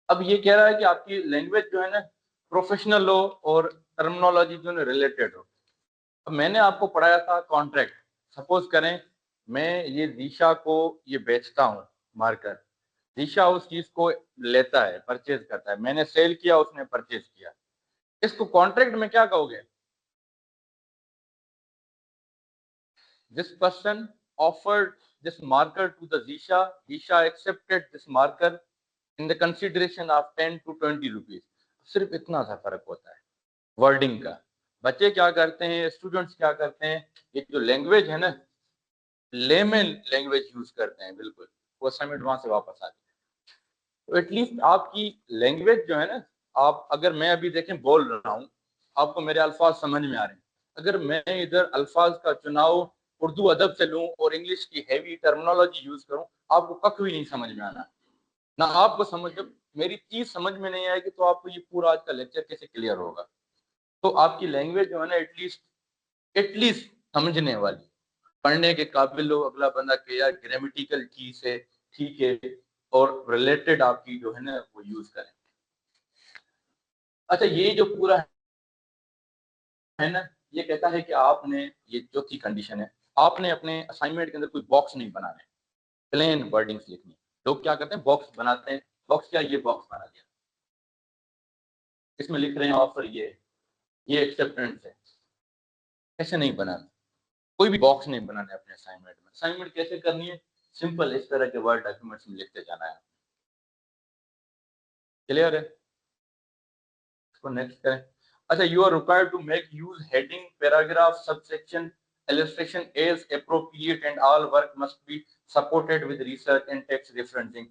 अब ये कह रहा है कि आपकी लैंग्वेज जो है ना प्रोफेशनल हो और टर्मिनोलॉजी जो है रिलेटेड हो। अब मैंने आपको पढ़ाया था कॉन्ट्रैक्ट। सपोज करें मैं ये दिशा को ये बेचता हूँ मार्कर, दिशा उस चीज को लेता है, परचेज करता है, मैंने सेल किया, उसने परचेज किया। इसको कॉन्ट्रैक्ट में क्या कहोगे? This person offered this marker to the Disha, Disha accepted this marker in the consideration of 10 to 20 rupees. सिर्फ इतना सा फर्क होता है वर्डिंग का। बच्चे क्या करते हैं, स्टूडेंट्स क्या करते हैं, ये जो लैंग्वेज है ना लेमन लैंग्वेज यूज करते हैं, बिल्कुल वो असाइनमेंट वहां से वापस आ गया। तो एटलीस्ट आपकी लैंग्वेज जो है ना, आप अगर मैं अभी देखें बोल रहा हूँ, आपको मेरे अल्फाज समझ में आ रहे हैं, अगर मैं इधर अल्फाज का चुनाव उर्दू अदब से लूँ और इंग्लिश की हैवी टर्मिनोलॉजी यूज करूँ, आपको कख भी नहीं समझ में आना। ना आपको समझ, जब मेरी चीज समझ में नहीं आएगी तो आपको ये पूरा आज का लेक्चर कैसे क्लियर होगा? तो आपकी लैंग्वेज जो है ना एटलीस्ट एटलीस्ट समझने वाली, पढ़ने के काबिल हो, अगला बंदा के यार ग्रामेटिकल चीज है, ठीक है, और रिलेटेड आपकी जो है ना वो यूज करें। अच्छा, ये जो पूरा है ना, ये कहता है कि आपने, ये चौथी कंडीशन है, आपने अपने असाइनमेंट के अंदर कोई बॉक्स नहीं बनाने, प्लेन वर्डिंग्स लिखनी। लोग क्या करते हैं, बॉक्स बनाते हैं। बॉक्स क्या, ये बॉक्स बना दिया, इसमें लिख रहे हैं ऑफर ये एक्सेप्टेंस है। ऐसे नहीं बनाना, कोई भी बॉक्स नहीं बनाना है अपने असाइनमेंट में। असाइनमेंट कैसे करनी है? सिंपल, इस तरह के वर्ड डॉक्यूमेंट्स में लिखते जाना है। क्लियर है? इसको नेक्स्ट करें। अच्छा, you are required to make use heading, paragraph, subsection, illustration as appropriate and all work must be supported with research and text referencing।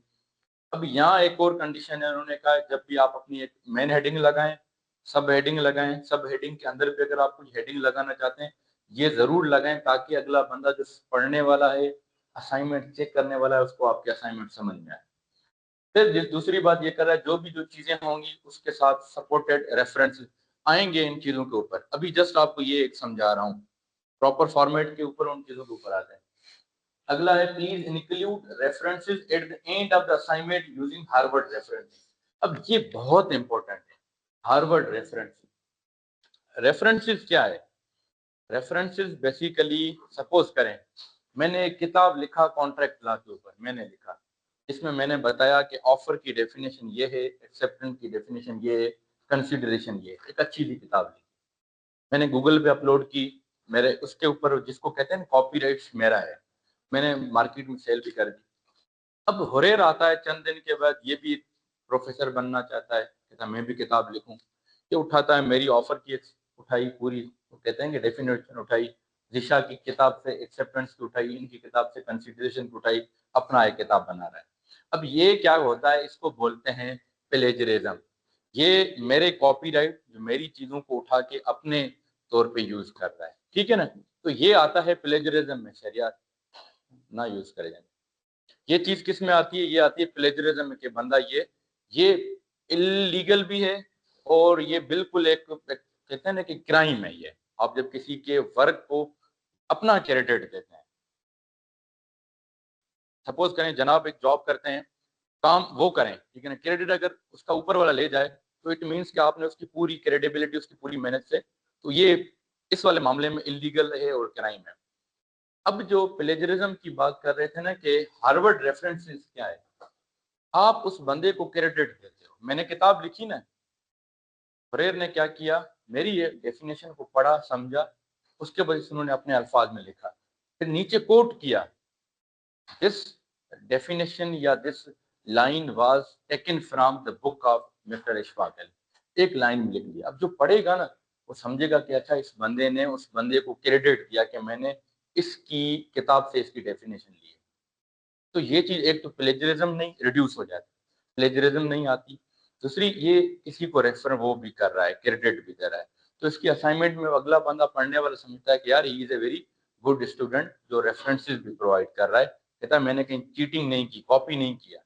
अब यहाँ एक और कंडीशन है, उन्होंने कहा जब भी आप अपनी एक मेन हेडिंग लगाएं, सब हेडिंग लगाएं, सब हेडिंग के अंदर भी अगर आप कुछ हेडिंग लगाना चाहते हैं, ये जरूर लगाएं ताकि अगला बंदा जो पढ़ने वाला है, असाइनमेंट चेक करने वाला है, उसको आपके असाइनमेंट समझ में आए। फिर दूसरी बात ये कर रहा है, जो भी जो चीजें होंगी उसके साथ सपोर्टेड रेफरेंस आएंगे इन चीजों के ऊपर। अभी जस्ट आपको ये एक समझा रहा हूँ, प्रॉपर फॉर्मेट के ऊपर उन चीजों के ऊपर आते हैं। अगला है please include references at the end of the assignment using Harvard references. अब ये बहुत इंपॉर्टेंट है, हार्वर्ड रेफरेंसेस। रेफरेंसेस क्या है? रेफरेंसेस बेसिकली, सपोज करें मैंने एक किताब लिखा कॉन्ट्रैक्ट लॉ के ऊपर, मैंने लिखा, इसमें मैंने बताया कि ऑफर की डेफिनेशन ये है, एक्सेप्टेंस की डेफिनेशन ये है, कंसिडरेशन ये है। एक अच्छी सी किताब लिखी, मैंने गूगल पे अपलोड की, मेरे उसके ऊपर जिसको कहते हैं कॉपीराइट मेरा है, मैंने मार्केट में सेल भी कर दी। अब हुरैर आता है चंद दिन के बाद, ये भी प्रोफेसर बनना चाहता है, कहता मैं भी किताब लिखूं। ये उठाता है मेरी ऑफर की उठाई पूरी, वो कहते हैं कि डेफिनेशन उठाई, दिशा की किताब से एक्सेप्टेंस की उठाई, इनकी किताब से कंसिडरेशन की उठाई, अपना एक किताब बना रहा है। अब ये क्या होता है, इसको बोलते हैं प्लेजरिज्म। ये मेरे कॉपीराइट, जो मेरी चीजों को उठा के अपने तौर पे यूज कर रहा है, ठीक है ना? तो ये आता है प्लेजरिज्म में, शरियत ना यूज करे जाए। ये चीज किस में आती है? ये आती है प्लेजरिज्म के बंदा ये इलीगल भी है, और ये बिल्कुल एक कहते हैं ना कि क्राइम है ये। आप जब किसी के वर्क को अपना क्रेडिट देते हैं, सपोज करें जनाब एक जॉब करते हैं, काम वो करें, ठीक है ना, क्रेडिट अगर उसका ऊपर वाला ले जाए तो इट मीन्स कि आपने उसकी पूरी क्रेडिबिलिटी, उसकी पूरी मेहनत से, तो ये इस वाले मामले में इलीगल है और क्राइम है। अब जो प्लेजरिज्म की बात कर रहे थे ना कि हार्वर्ड रेफरेंसेस क्या है, आप उस बंदे को क्रेडिट देते हो। मैंने किताब लिखी ना, फ्रेयर ने क्या किया, मेरी ये डेफिनेशन को पढ़ा समझा, उसके बाद उन्होंने अपने अल्फाज में लिखा, फिर नीचे कोट किया, दिस डेफिनेशन या this line was taken from the book of mister Ishfaq. एक लाइन में लिख दिया। अब जो पढ़ेगा ना वो समझेगा कि अच्छा इस बंदे ने उस बंदे को क्रेडिट दिया कि मैंने इसकी किताब से इसकी डेफिनेशन ली है। तो ये चीज एक तो प्लेजरिज्म नहीं, रिड्यूस हो जाती, प्लेजरिज्म नहीं आती। दूसरी, ये किसी को रेफर वो भी कर रहा है, क्रेडिट भी दे रहा है, तो इसकी असाइनमेंट में अगला बंदा पढ़ने वाला समझता है कि यार he is a very good student जो रेफरेंसेस भी प्रोवाइड कर रहा है। कहता है मैंने कहीं चीटिंग नहीं की, कॉपी नहीं किया,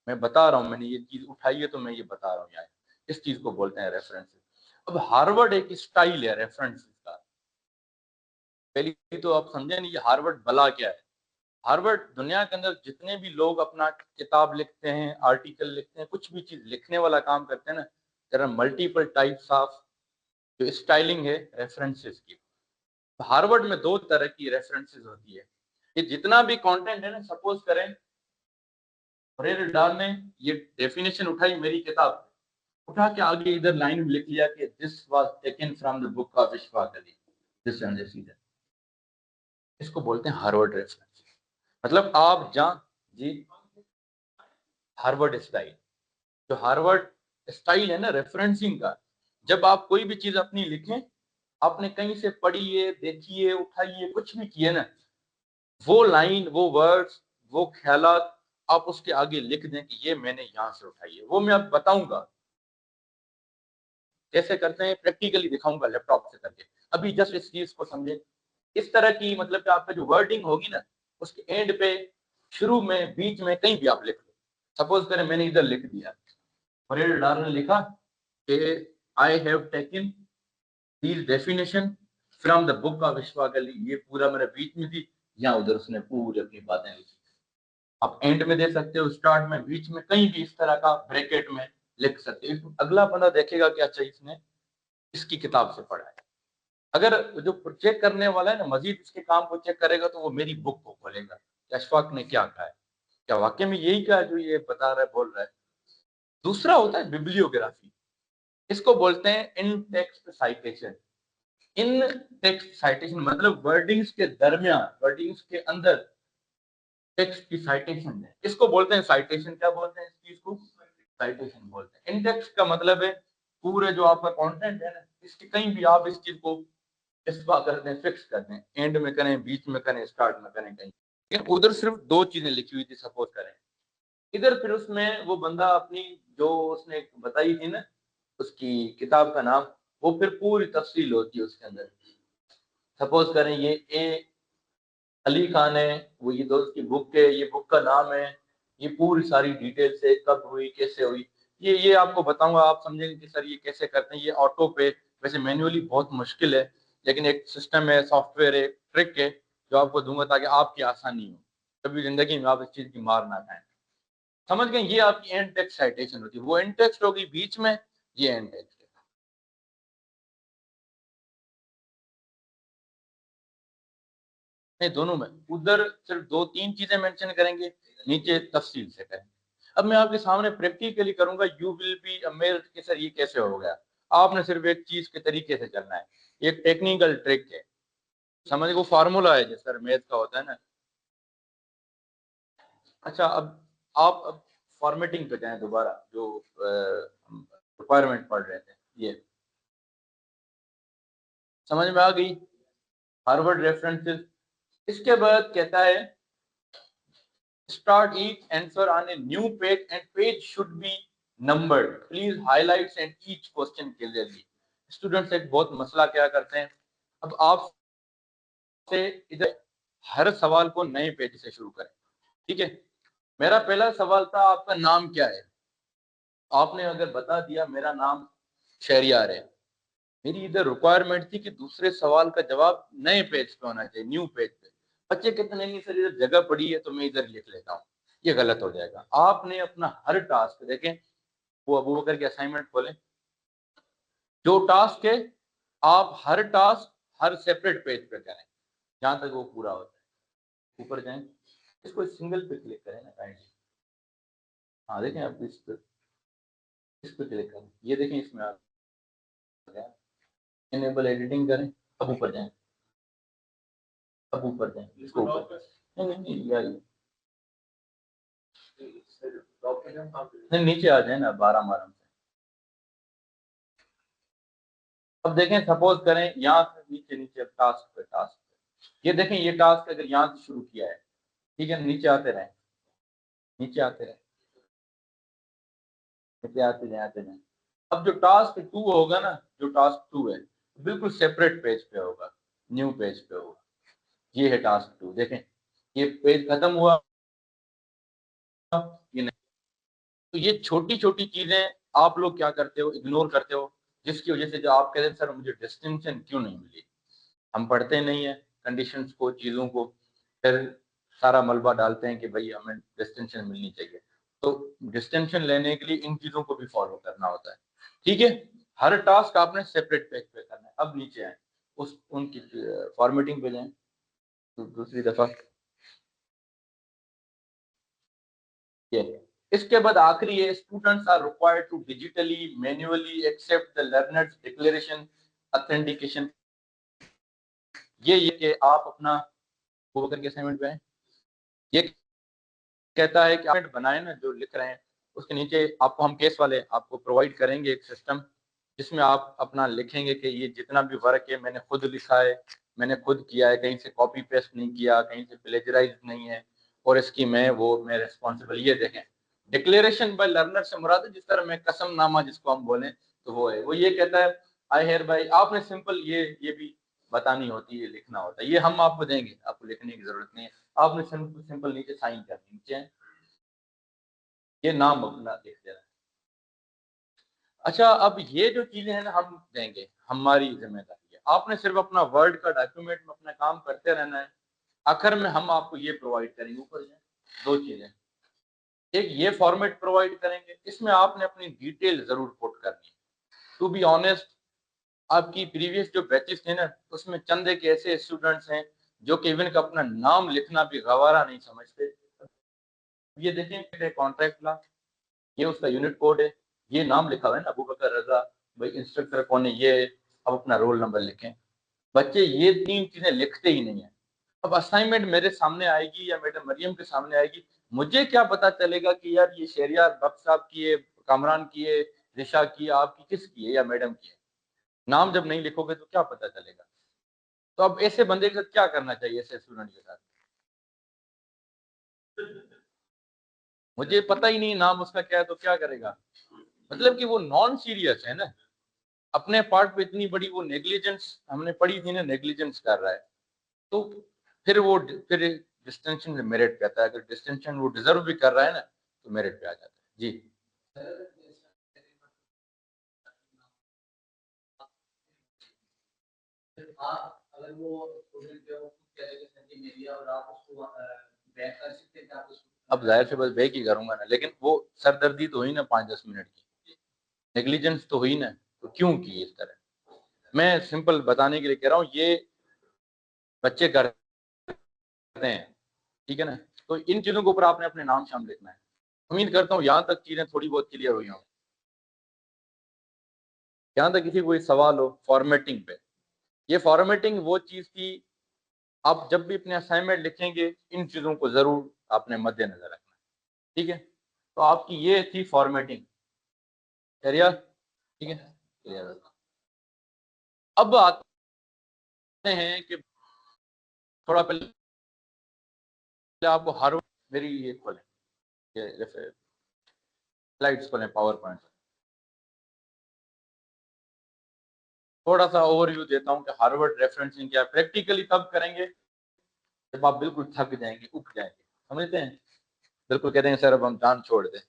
मैं बता रहा हूँ मैंने ये चीज उठाई है तो मैं ये बता रहा हूँ यार। इस चीज को बोलते हैं रेफरेंसेस। अब हार्वर्ड एक स्टाइल है रेफरेंसेस का। पहली तो आप समझे नहीं ये हार्वर्ड भला क्या है। हार्वर्ड दुनिया के अंदर जितने भी लोग अपना किताब लिखते हैं, आर्टिकल लिखते हैं, कुछ भी चीज लिखने वाला काम करते हैं ना, there are multiple types of जो स्टाइलिंग है रेफरेंसेस की। हार्वर्ड में दो तरह की रेफरेंसेस होती है। ये जितना भी कंटेंट है ना, सपोज करें फरेर डार ने ये डेफिनेशन उठाई मेरी किताब, उठा के आगे इधर लाइन में लिख लिया कि this was taken from the book of Ishfaq Ali, this and this. इसको बोलते हैं हार्वर्ड रेफरेंस। मतलब आप जहां जी, हार्वर्ड स्टाइल, जो हार्वर्ड स्टाइल है ना रेफरेंसिंग का, जब आप कोई भी चीज अपनी लिखें, आपने कहीं से पढ़ी है, देखी है, उठाई है, कुछ भी किए ना, वो लाइन, वो वर्ड्स, वो ख्यालात आप उसके आगे लिख दें कि ये मैंने यहां से उठाई है। वो मैं अब बताऊंगा कैसे करते हैं, प्रैक्टिकली दिखाऊंगा लैपटॉप से करके। अभी जस्ट इस चीज को समझे। इस तरह की मतलब कि आपका जो वर्डिंग होगी ना, उसके एंड पे, शुरू में, बीच में, कहीं भी आप लिख लो। सपोज करें मैंने इधर लिख दिया, फरीद डार ने लिखा कि I have taken these definition from the book of Ishfaq Ali. ये पूरा मेरे बीच में थी, यहाँ उधर उसने पूरी अपनी बातें लिखी। आप एंड में दे सकते हो, स्टार्ट में, बीच में, कहीं भी इस तरह का ब्रैकेट में लिख सकते हो। अगला बंदा देखेगा कि अच्छा इसने इसकी किताब से पढ़ा है। अगर जो चेक करने वाला है ना मजीद इसके काम को चेक करेगा, तो वो मेरी बुक को खोलेगा कि अशफाक ने क्या कहा है, क्या वाकई में यही कहा जो ये बता रहा है, बोल रहा है। दूसरा होता है बिब्लियोग्राफी। इसको बोलते हैं इन टेक्स्ट साइटेशन। इन टेक्स्ट साइटेशन मतलब वर्डिंग्स के दरमियान, वर्डिंग्स के अंदर टेक्स्ट की साइटेशन है, इसको बोलते हैं साइटेशन। क्या बोलते हैं इस चीज को? साइटेशन बोलते हैं। इन टेक्स्ट का मतलब है पूरे जो आपका कंटेंट है ना, इसके कहीं भी आप इस चीज को इस्पा कर दें, फिक्स कर दें, एंड में करें, बीच में करें, स्टार्ट में करें, कहीं। लेकिन उधर सिर्फ दो चीजें लिखी हुई थी, सपोज करें। इधर फिर उसमें वो बंदा अपनी जो उसने बताई थी ना, उसकी किताब का नाम, वो फिर पूरी तफसील होती है उसके अंदर। सपोज करें ये ए अली खान है, वो ये दोस्त की बुक है, ये बुक का नाम है, ये पूरी सारी डिटेल से कब हुई, कैसे हुई, ये आपको बताऊंगा। आप समझेंगे कि सर ये कैसे करते हैं। ये ऑटो पे, वैसे मैन्युअली बहुत मुश्किल है, लेकिन एक सिस्टम है, सॉफ्टवेयर है, ट्रिक है, जो आपको दूंगा ताकि आपकी आसानी हो, कभी जिंदगी में आप इस चीज की मार ना खाएं। समझ गए? ये आपकी एंड टेक्स्ट साइटेशन होती है। वो एंड टेक्स्ट होगी बीच में, ये एंड टेक्स्ट है। नहीं, दोनों में। उधर सिर्फ दो तीन चीजें मेंशन करेंगे, नीचे तफसील से करेंगे। अब मैं आपके सामने प्रैक्टिकली करूंगा, यू विल बी अमेज्ड कि सर ये कैसे हो गया। आपने सिर्फ एक चीज के तरीके से चलना है, ये टेक्निकल ट्रिक है। समझ, वो फार्मूला है जैसे सर मैथ का होता है ना। अच्छा, अब फॉर्मेटिंग पे जाएं दोबारा, जो रिक्वायरमेंट पढ़ रहे थे, ये समझ में आ गई? Harvard references. इसके बाद कहता है start each answer on a new page and page should be numbered. Please highlight and each question clearly. Students एक बहुत मसला क्या करते हैं, अब आप से इधर हर सवाल को नए पेज से शुरू करें। ठीक है, मेरा पहला सवाल था आपका नाम क्या है। आपने अगर बता दिया मेरा नाम शहरियार है, मेरी इधर रिक्वायरमेंट थी कि दूसरे सवाल का जवाब नए पेज पे होना चाहिए, न्यू पेज पे। बच्चे कहते नहीं सर इधर जगह पड़ी है तो मैं इधर लिख लेता हूँ, ये गलत हो जाएगा। आपने अपना हर टास्क देखें, वो अबू बकर की असाइनमेंट खोलें, जो टास्क है आप हर टास्क हर सेपरेट पेज पे करें जहां तक वो पूरा होता है। ऊपर जाएं, इसको सिंगल पे क्लिक करें ना काइंडली। हाँ देखें, आप इस पे क्लिक करें, ये देखें इसमें आ गया। इनेबल एडिटिंग करें, अब ऊपर जाएं, अब ऊपर जाएं, इसको ऊपर, नहीं नहीं नहीं, नहीं नीचे आ जाए ना, 12 से। अब देखें, सपोज करें यहाँ से नीचे, नीचे टास्क पे, टास्क पे, ये देखें, ये टास्क अगर यहाँ से शुरू किया है, ठीक है, नीचे आते रहे, नीचे आते रहे, नीचे आते जाए, आते जाए। अब जो टास्क 2 होगा ना, जो टास्क 2 है, बिल्कुल सेपरेट पेज पे होगा, न्यू पेज पे होगा। ये है टास्क 2, देखें, ये पेज खत्म हुआ, ये नहीं। तो ये छोटी छोटी चीजें आप लोग क्या करते हो, इग्नोर करते हो, जिसकी वजह से जो आप कहते हैं सर मुझे डिस्टिंक्शन क्यों नहीं मिली। हम पढ़ते नहीं है कंडीशंस को, चीजों को, फिर सारा मलबा डालते हैं कि भाई हमें डिस्टिंक्शन मिलनी चाहिए। तो डिस्टिंक्शन लेने के लिए इन चीजों को भी फॉलो करना होता है। ठीक है, हर टास्क आपने सेपरेट पेज पे करना है। अब नीचे आए, उस उनकी फॉर्मेटिंग पे जाएं दूसरी दफा। ये इसके बाद आखिरी है, students are required to digitally manually accept the learners declaration authentication. ये कि आप अपना वो करके असाइनमेंट पे आए। ये कहता है कि आप बनाए ना जो लिख रहे हैं, उसके नीचे आपको हम केस वाले आपको प्रोवाइड करेंगे एक सिस्टम, जिसमें आप अपना लिखेंगे कि ये जितना भी वर्क है मैंने खुद लिखा है, मैंने खुद किया है, कहीं से कॉपी पेस्ट नहीं किया, कहीं से प्लेजराइज नहीं है, और इसकी मैं रिस्पॉन्सिबल। ये देखें, डिक्लेरेशन बाय लर्नर से मुराद है जिस तरह मैं कसमनामा जिसको हम बोले तो वो है। वो ये कहता है आई हेयर बाय, आपने सिंपल ये भी बतानी होती है, लिखना होता है। ये हम आपको देंगे, आपको लिखने की जरूरत नहीं है, आपने सिंपल सिंपल नीचे साइन करनी, नीचे ये नाम अपना लिख देना। अच्छा, अब ये जो चीजें हैं ना हम देंगे, हमारी जिम्मेदारी है, आपने सिर्फ अपना वर्ड का डॉक्यूमेंट में अपना काम करते रहना है। आखिर में हम आपको ये प्रोवाइड करेंगे, ऊपर जाए, दो चीजें, एक ये फॉर्मेट प्रोवाइड करेंगे, इसमें आपने अपनी डिटेल जरूर पुट करनी है। टू बी ऑनेस्ट, आपकी प्रीवियस जो बैचेस थे ना, उसमें चंद एक ऐसे स्टूडेंट्स हैं जो कि इवन का अपना नाम लिखना भी गवारा नहीं समझते। ये देखें, कॉन्ट्रैक्ट ला, ये उसका यूनिट कोड है, ये नाम लिखा हुआ है ना अबू बकर रजा, भाई इंस्ट्रक्टर कौन है ये, अब अपना रोल नंबर लिखें। बच्चे ये तीन चीजें लिखते ही नहीं है। अब असाइनमेंट मेरे सामने आएगी या मैडम मरियम के सामने आएगी, मुझे क्या पता चलेगा कि यार ये शहरियार बख्श साहब की है, कामरान की है, रिशा की है, आपकी किसकी है या मैडम की है। नाम जब नहीं लिखोगे तो क्या पता चलेगा। तो अब ऐसे बंदे के साथ क्या करना चाहिए, ऐसे स्टूडेंट के साथ? मुझे पता ही नहीं नाम उसका क्या है तो क्या करेगा, मतलब कि वो नॉन सीरियस है ना, अपने पार्ट पे इतनी बड़ी वो नेग्लिजेंस हमने पढ़ी थी ना, नेग्लिजेंस कर रहा है। तो फिर डिस्टिंक्शन मेरिट पे आता है, अगर डिस्टिंक्शन वो डिजर्व भी कर रहा है ना तो मेरिट पे आ जाता है जी। अगर वो स्टूडेंट जो और आप उसको बैक कर सकते हैं, आप उसको अब जाहिर से बस बैक ही करूंगा ना, लेकिन वो सरदर्दी तो हुई ना 5-10 मिनट की, नेग्लिजेंस तो हुई ना, तो क्यों की इस तरह। मैं सिंपल बताने के लिए कह रहा हूँ, ये बच्चे करते हैं, ठीक है ना। तो इन चीजों के ऊपर आपने अपने नाम शाम लिखना है। उम्मीद करता हूँ यहाँ तक चीजें थोड़ी बहुत क्लियर हुई हों। यहाँ तक किसी कोई सवाल हो फॉर्मेटिंग पे? ये फॉर्मेटिंग वो चीज थी, आप जब भी अपने असाइनमेंट लिखेंगे इन चीजों को जरूर आपने मद्देनजर रखना है, ठीक है। तो आपकी ये थी फॉर्मेटिंग, क्लियर, ठीक है, क्लियर। अब आते हैं कि थोड़ा पहले आपको हर मेरी ये खोलें, ये स्लाइड्स खोलें पावर पॉइंट। थोड़ा सा ओवरव्यू देता हूँ कि हार्वर्ड रेफरेंसिंग क्या, प्रैक्टिकली तब करेंगे जब आप बिल्कुल थक जाएंगे, उठ जाएंगे, समझते हैं, बिल्कुल कहते हैं सर अब हम जान छोड़ दें।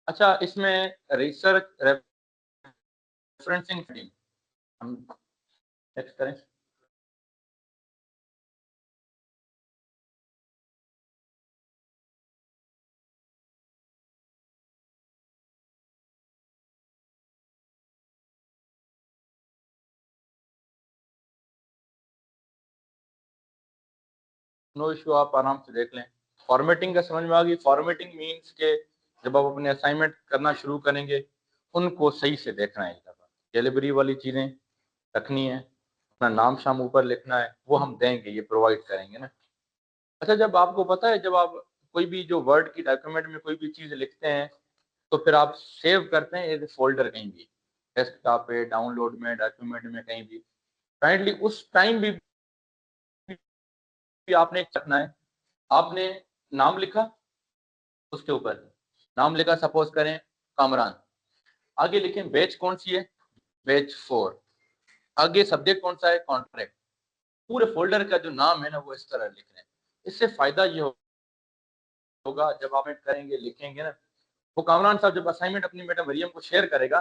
अच्छा, इसमें रिसर्च रेफरेंसिंग हम नेक्स्ट करें। नो इशू, आप आराम से देख लें। फॉर्मेटिंग का समझ में आ गई। फॉर्मेटिंग मीन्स के जब आप अपने असाइनमेंट करना शुरू करेंगे उनको सही से देखना है, डिलीवरी वाली चीजें रखनी है, अपना नाम शाम ऊपर लिखना है, वो हम देंगे, ये प्रोवाइड करेंगे ना। अच्छा, जब आपको पता है जब आप कोई भी जो वर्ड की डॉक्यूमेंट में कोई भी चीज लिखते हैं तो फिर आप सेव करते हैं एज फोल्डर कहीं भी, डेस्कटॉप पे, डाउनलोड में, डॉक्यूमेंट में, कहीं भी। काइंडली उस टाइम भी आपने रखना है। आपने नाम लिखा, उसके ऊपर नाम लिखा, सपोज करें कामरान, आगे लिखें बैच कौन सी है, बैच 4, आगे सब्जेक्ट कौन सा है, कॉन्ट्रैक्ट। पूरे फोल्डर का जो नाम है ना वो इस तरह लिख रहे हैं। इससे फायदा ये होगा जब आप करेंगे लिखेंगे ना, वो कामरान साहब जब असाइनमेंट अपनी मैडम मरियम को शेयर करेगा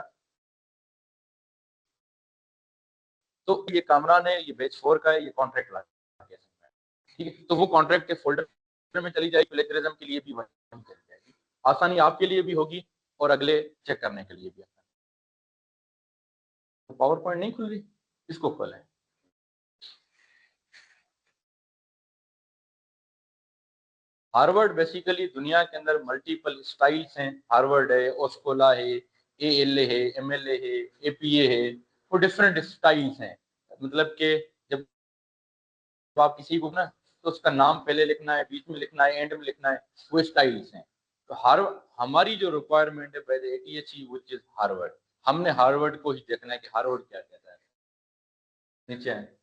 तो ये कामरान है, ये बैच 4 का है, ये कॉन्ट्रैक्ट ला के, ठीक है, तो वो कॉन्ट्रैक्ट के फोल्डर में चली जाएगी, प्लेजरिज्म के लिए भी वहीं चली जाएगी, आसानी आपके लिए भी होगी और अगले चेक करने के लिए भी आसानी। तो पावर पॉइंट नहीं खुल रही, इसको खोलें। हार्वर्ड बेसिकली दुनिया के अंदर मल्टीपल स्टाइल्स हैं, हार्वर्ड है, ओस्कोला है, एएलए है, एमएलए है, एपीए है, वो डिफरेंट स्टाइल्स हैं। मतलब कि जब आप किसी को ना, तो उसका नाम पहले लिखना है, बीच में लिखना है, एंड में लिखना है, वो स्टाइल्स हैं। तो हमारी जो रिक्वायरमेंट है पहले ATHE विच इज हार्वर्ड, हमने हार्वर्ड को ही देखना है कि हार्वर्ड क्या कहता है। नीचे है,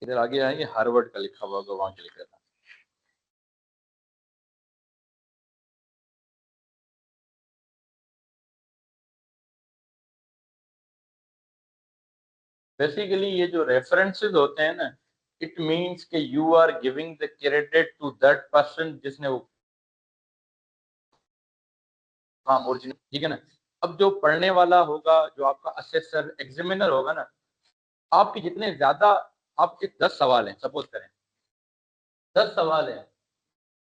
इधर आगे आएंगे, हार्वर्ड का लिखा हुआ होगा, वहां के लिखा था। बेसिकली ये जो रेफरेंसेस होते हैं ना, इट मींस कि you are giving the credit to that person जिसने वो काम ओरिजिनल, ठीक है ना। अब जो पढ़ने वाला होगा, जो आपका असेसर एग्जामिनर होगा ना, आपके जितने ज्यादा, आपके 10 सवाल हैं, सपोज करें 10 सवाल हैं,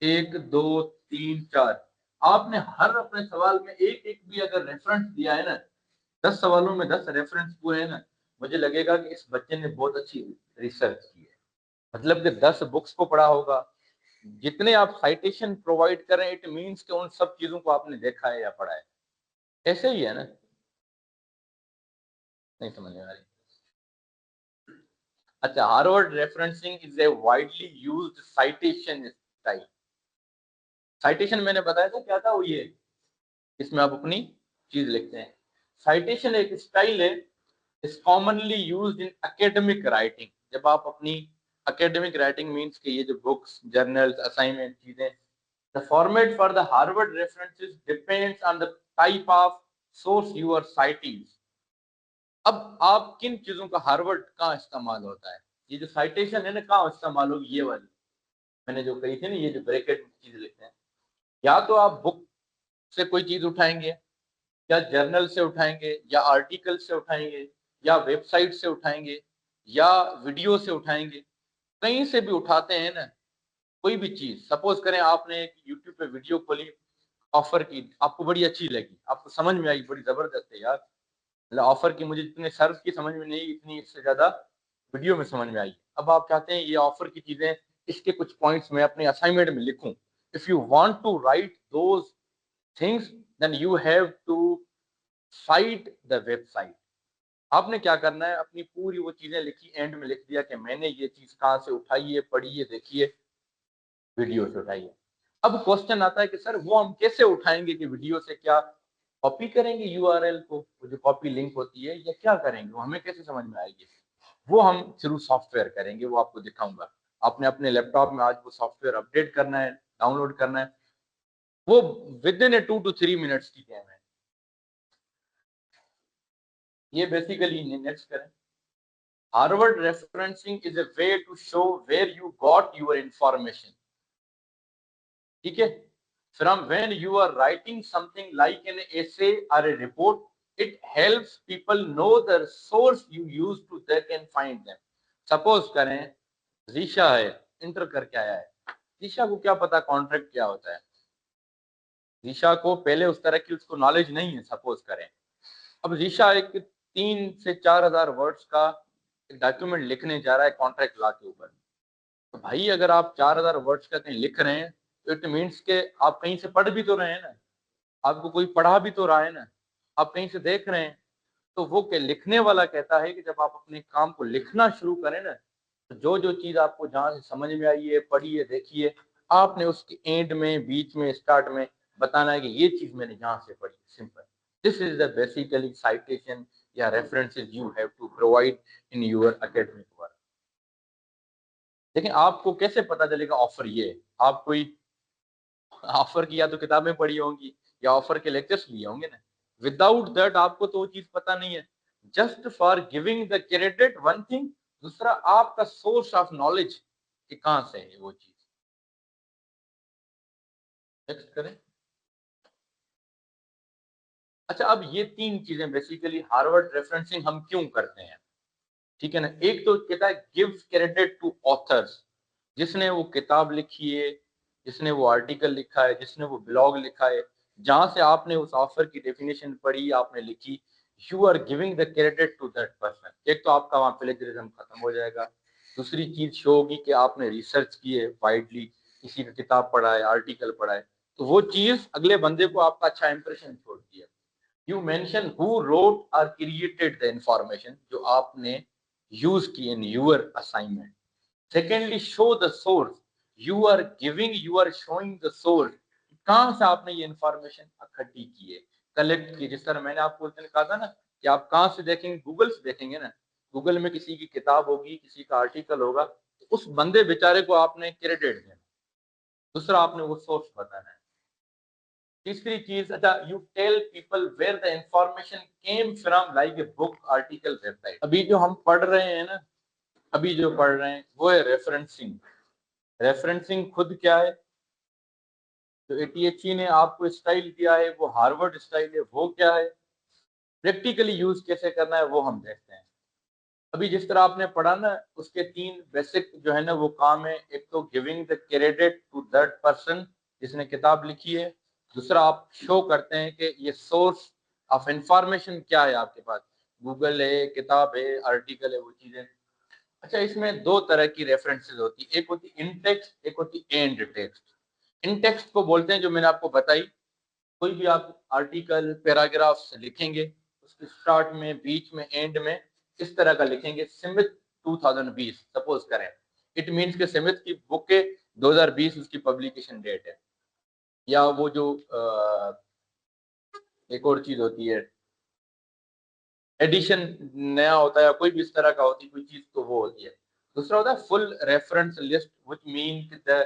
1 2 3 4, आपने हर अपने सवाल में एक एक भी अगर रेफरेंस दिया है ना, 10 सवालों में 10 रेफरेंस हुए हैं ना, मुझे लगेगा कि इस बच्चे ने बहुत अच्छी रिसर्च की है, मतलब कि 10 बुक्स को पढ़ा होगा। जितने आप साइटेशन प्रोवाइड करें, इट मींस कि उन सब चीजों को आपने देखा है या पढ़ा है। ऐसे ही है ना, नहीं समझ में आ रही। अच्छा, Harvard referencing is A widely used citation style. Citation मैंने बताया था क्या था, वो ये, इसमें आप अपनी चीज लिखते हैं। साइटेशन एक स्टाइल है, is commonly used in academic writing. जब आप अपनी एकेडमिक राइटिंग मींस के ये जो बुक्स, जर्नल्स, असाइनमेंट चीजें, the format for the Harvard references depends on the type of source you are citing. अब आप किन चीजों का हार्वर्ड कहाँ इस्तेमाल होता है, ये जो साइटेशन है ना, कहाँ इस्तेमाल होगी, ये वाली मैंने जो कही थी ना, ये जो ब्रैकेट में चीज लिखते हैं, या तो आप बुक से कोई चीज उठाएंगे, या जर्नल से उठाएंगे, या आर्टिकल से उठाएंगे, या वेबसाइट से उठाएंगे, या वीडियो से उठाएंगे, कहीं से भी उठाते हैं ना, कोई भी चीज। सपोज करें आपने एक यूट्यूब पे वीडियो खोली, ऑफर की, आपको बड़ी अच्छी लगी, आपको समझ में आई, बड़ी जबरदस्त है यार, मतलब ऑफर की मुझे जितने सर्व की समझ में नहीं, इतनी इससे ज्यादा वीडियो में समझ में आई। अब आप चाहते हैं ये ऑफर की चीजें, इसके कुछ पॉइंट्स में अपने असाइनमेंट में लिखूं। If you want to write those things, then you have to cite the website. आपने क्या करना है, अपनी पूरी वो चीजें लिखी, एंड में लिख दिया कि मैंने ये चीज कहाँ से उठाई है, पढ़ी है, देखी है, वीडियो से उठाई है। अब क्वेश्चन आता है कि सर वो हम कैसे उठाएंगे, कि वीडियो से क्या कॉपी करेंगे यूआरएल को, वो जो कॉपी लिंक होती है, या क्या करेंगे, वो हमें कैसे समझ में आएगी। वो हम थ्रू सॉफ्टवेयर करेंगे, वो आपको दिखाऊंगा। आपने अपने लैपटॉप में आज वो सॉफ्टवेयर अपडेट करना है, डाउनलोड करना है, वो within a 2 to 3 minutes की गेम है। ये बेसिकली नेक्स्ट करें, Harvard referencing is a way to show where you got your information, ठीक है। From when you are writing something like an essay or a report, it helps people know the source you use to they can find them. Suppose करें geisha है, inter करके आया है, geisha को क्या पता कॉन्ट्रैक्ट क्या होता है, जीशा को पहले उस तरह की उसको नॉलेज नहीं है, सपोज करें। अब जीशा एक 3 से 4 हजार वर्ड्स का एक डॉक्यूमेंट लिखने जा रहा है कॉन्ट्रैक्ट लॉ के ऊपर। तो भाई अगर आप 4 हजार वर्ड्स का कहीं लिख रहे हैं, तो इट मीन्स के आप कहीं से पढ़ भी तो रहे हैं ना, आपको कोई पढ़ा भी तो रहा है ना, आप कहीं से देख रहे हैं। तो वो लिखने वाला कहता है कि जब आप अपने काम को लिखना शुरू करें ना, तो जो जो चीज आपको जहां से समझ में आई है, पढ़ी है, देखी है, आपने उसके एंड में, बीच में, स्टार्ट में बताना है कि ये चीज मैंने जहां से पढ़ी। Simple, this is the basically citation या references you have to provide in your academic work. लेकिन आपको कैसे पता चलेगा ऑफर ये है? आप कोई ऑफर की या तो किताबें पढ़ी होंगी, या ऑफर के लेक्चर्स लिए होंगे ना, विदाउट दैट आपको तो वो चीज पता नहीं है। Just for giving the credit one thing, दूसरा आपका सोर्स ऑफ नॉलेज कि कहां से है वो चीज। नेक्स्ट करें। अच्छा, अब ये तीन चीजें बेसिकली हार्वर्ड रेफरेंसिंग हम क्यों करते हैं, ठीक है ना। एक तो कहता है गिव क्रेडिट टू ऑथर्स, जिसने वो किताब लिखी है, जिसने वो आर्टिकल लिखा है, जिसने वो ब्लॉग लिखा है, जहां से आपने उस ऑफर की डेफिनेशन पढ़ी, आपने लिखी, you are giving the credit to that person. एक तो आपका वहां प्लेजरिज्म खत्म हो जाएगा। दूसरी चीज शो होगी कि आपने रिसर्च की है वाइडली, किसी का किताब पढ़ा है, आर्टिकल पढ़ा है, तो वो चीज अगले बंदे को आपका अच्छा इंप्रेशन छोड़ती है। यू मेंशन हु रोट और क्रिएटेड द इंफॉर्मेशन जो आपने यूज की in your assignment. Secondly show the source, you are giving, you are showing the source, कहां से आपने ये इंफॉर्मेशन इकट्ठी की है, कलेक्ट की। जिस तरह मैंने आपको उस दिन कहा था ना कि आप कहां से देखेंगे, गूगल से देखेंगे ना। गूगल में किसी की किताब होगी, किसी का आर्टिकल होगा, तो उस बंदे बेचारे को आपने क्रेडिट देना। दूसरा आपने वो सोर्स बताना है। तीसरी चीज, अच्छा, you tell people where the information came from, like a book, article, website. अभी जो हम पढ़ रहे हैं ना, अभी जो पढ़ रहे हैं वो है रेफरेंसिंग। रेफरेंसिंग खुद क्या है, जो एटीएचई ने आपको स्टाइल दिया है वो हार्वर्ड स्टाइल है, वो क्या है, प्रैक्टिकली यूज कैसे करना है वो हम देखते हैं। अभी जिस तरह आपने पढ़ा ना, उसके तीन बेसिक जो है ना वो काम है। एक तो giving the credit to that person जिसने किताब लिखी है। दूसरा आप शो करते हैं कि ये सोर्स ऑफ इंफॉर्मेशन क्या है आपके पास, गूगल है, किताब है, आर्टिकल है, वो चीजें। अच्छा, इसमें दो तरह की रेफरेंसेस होती है, एक होती इन टेक्स्ट, एक होती एंड टेक्स्ट। इन टेक्स्ट को बोलते हैं, जो मैंने आपको बताई, कोई भी आप आर्टिकल, पैराग्राफ लिखेंगे, उसके स्टार्ट में, बीच में, एंड में इस तरह का लिखेंगे, स्मिथ 2020 सपोज करें। इट मींस के स्मिथ की बुक के 2020 उसकी पब्लिकेशन डेट है। या वो जो एक और चीज होती है, एडिशन नया होता है, या कोई भी इस तरह का होती है कोई चीज, तो वो होती है। दूसरा होता है full reference list, which mean the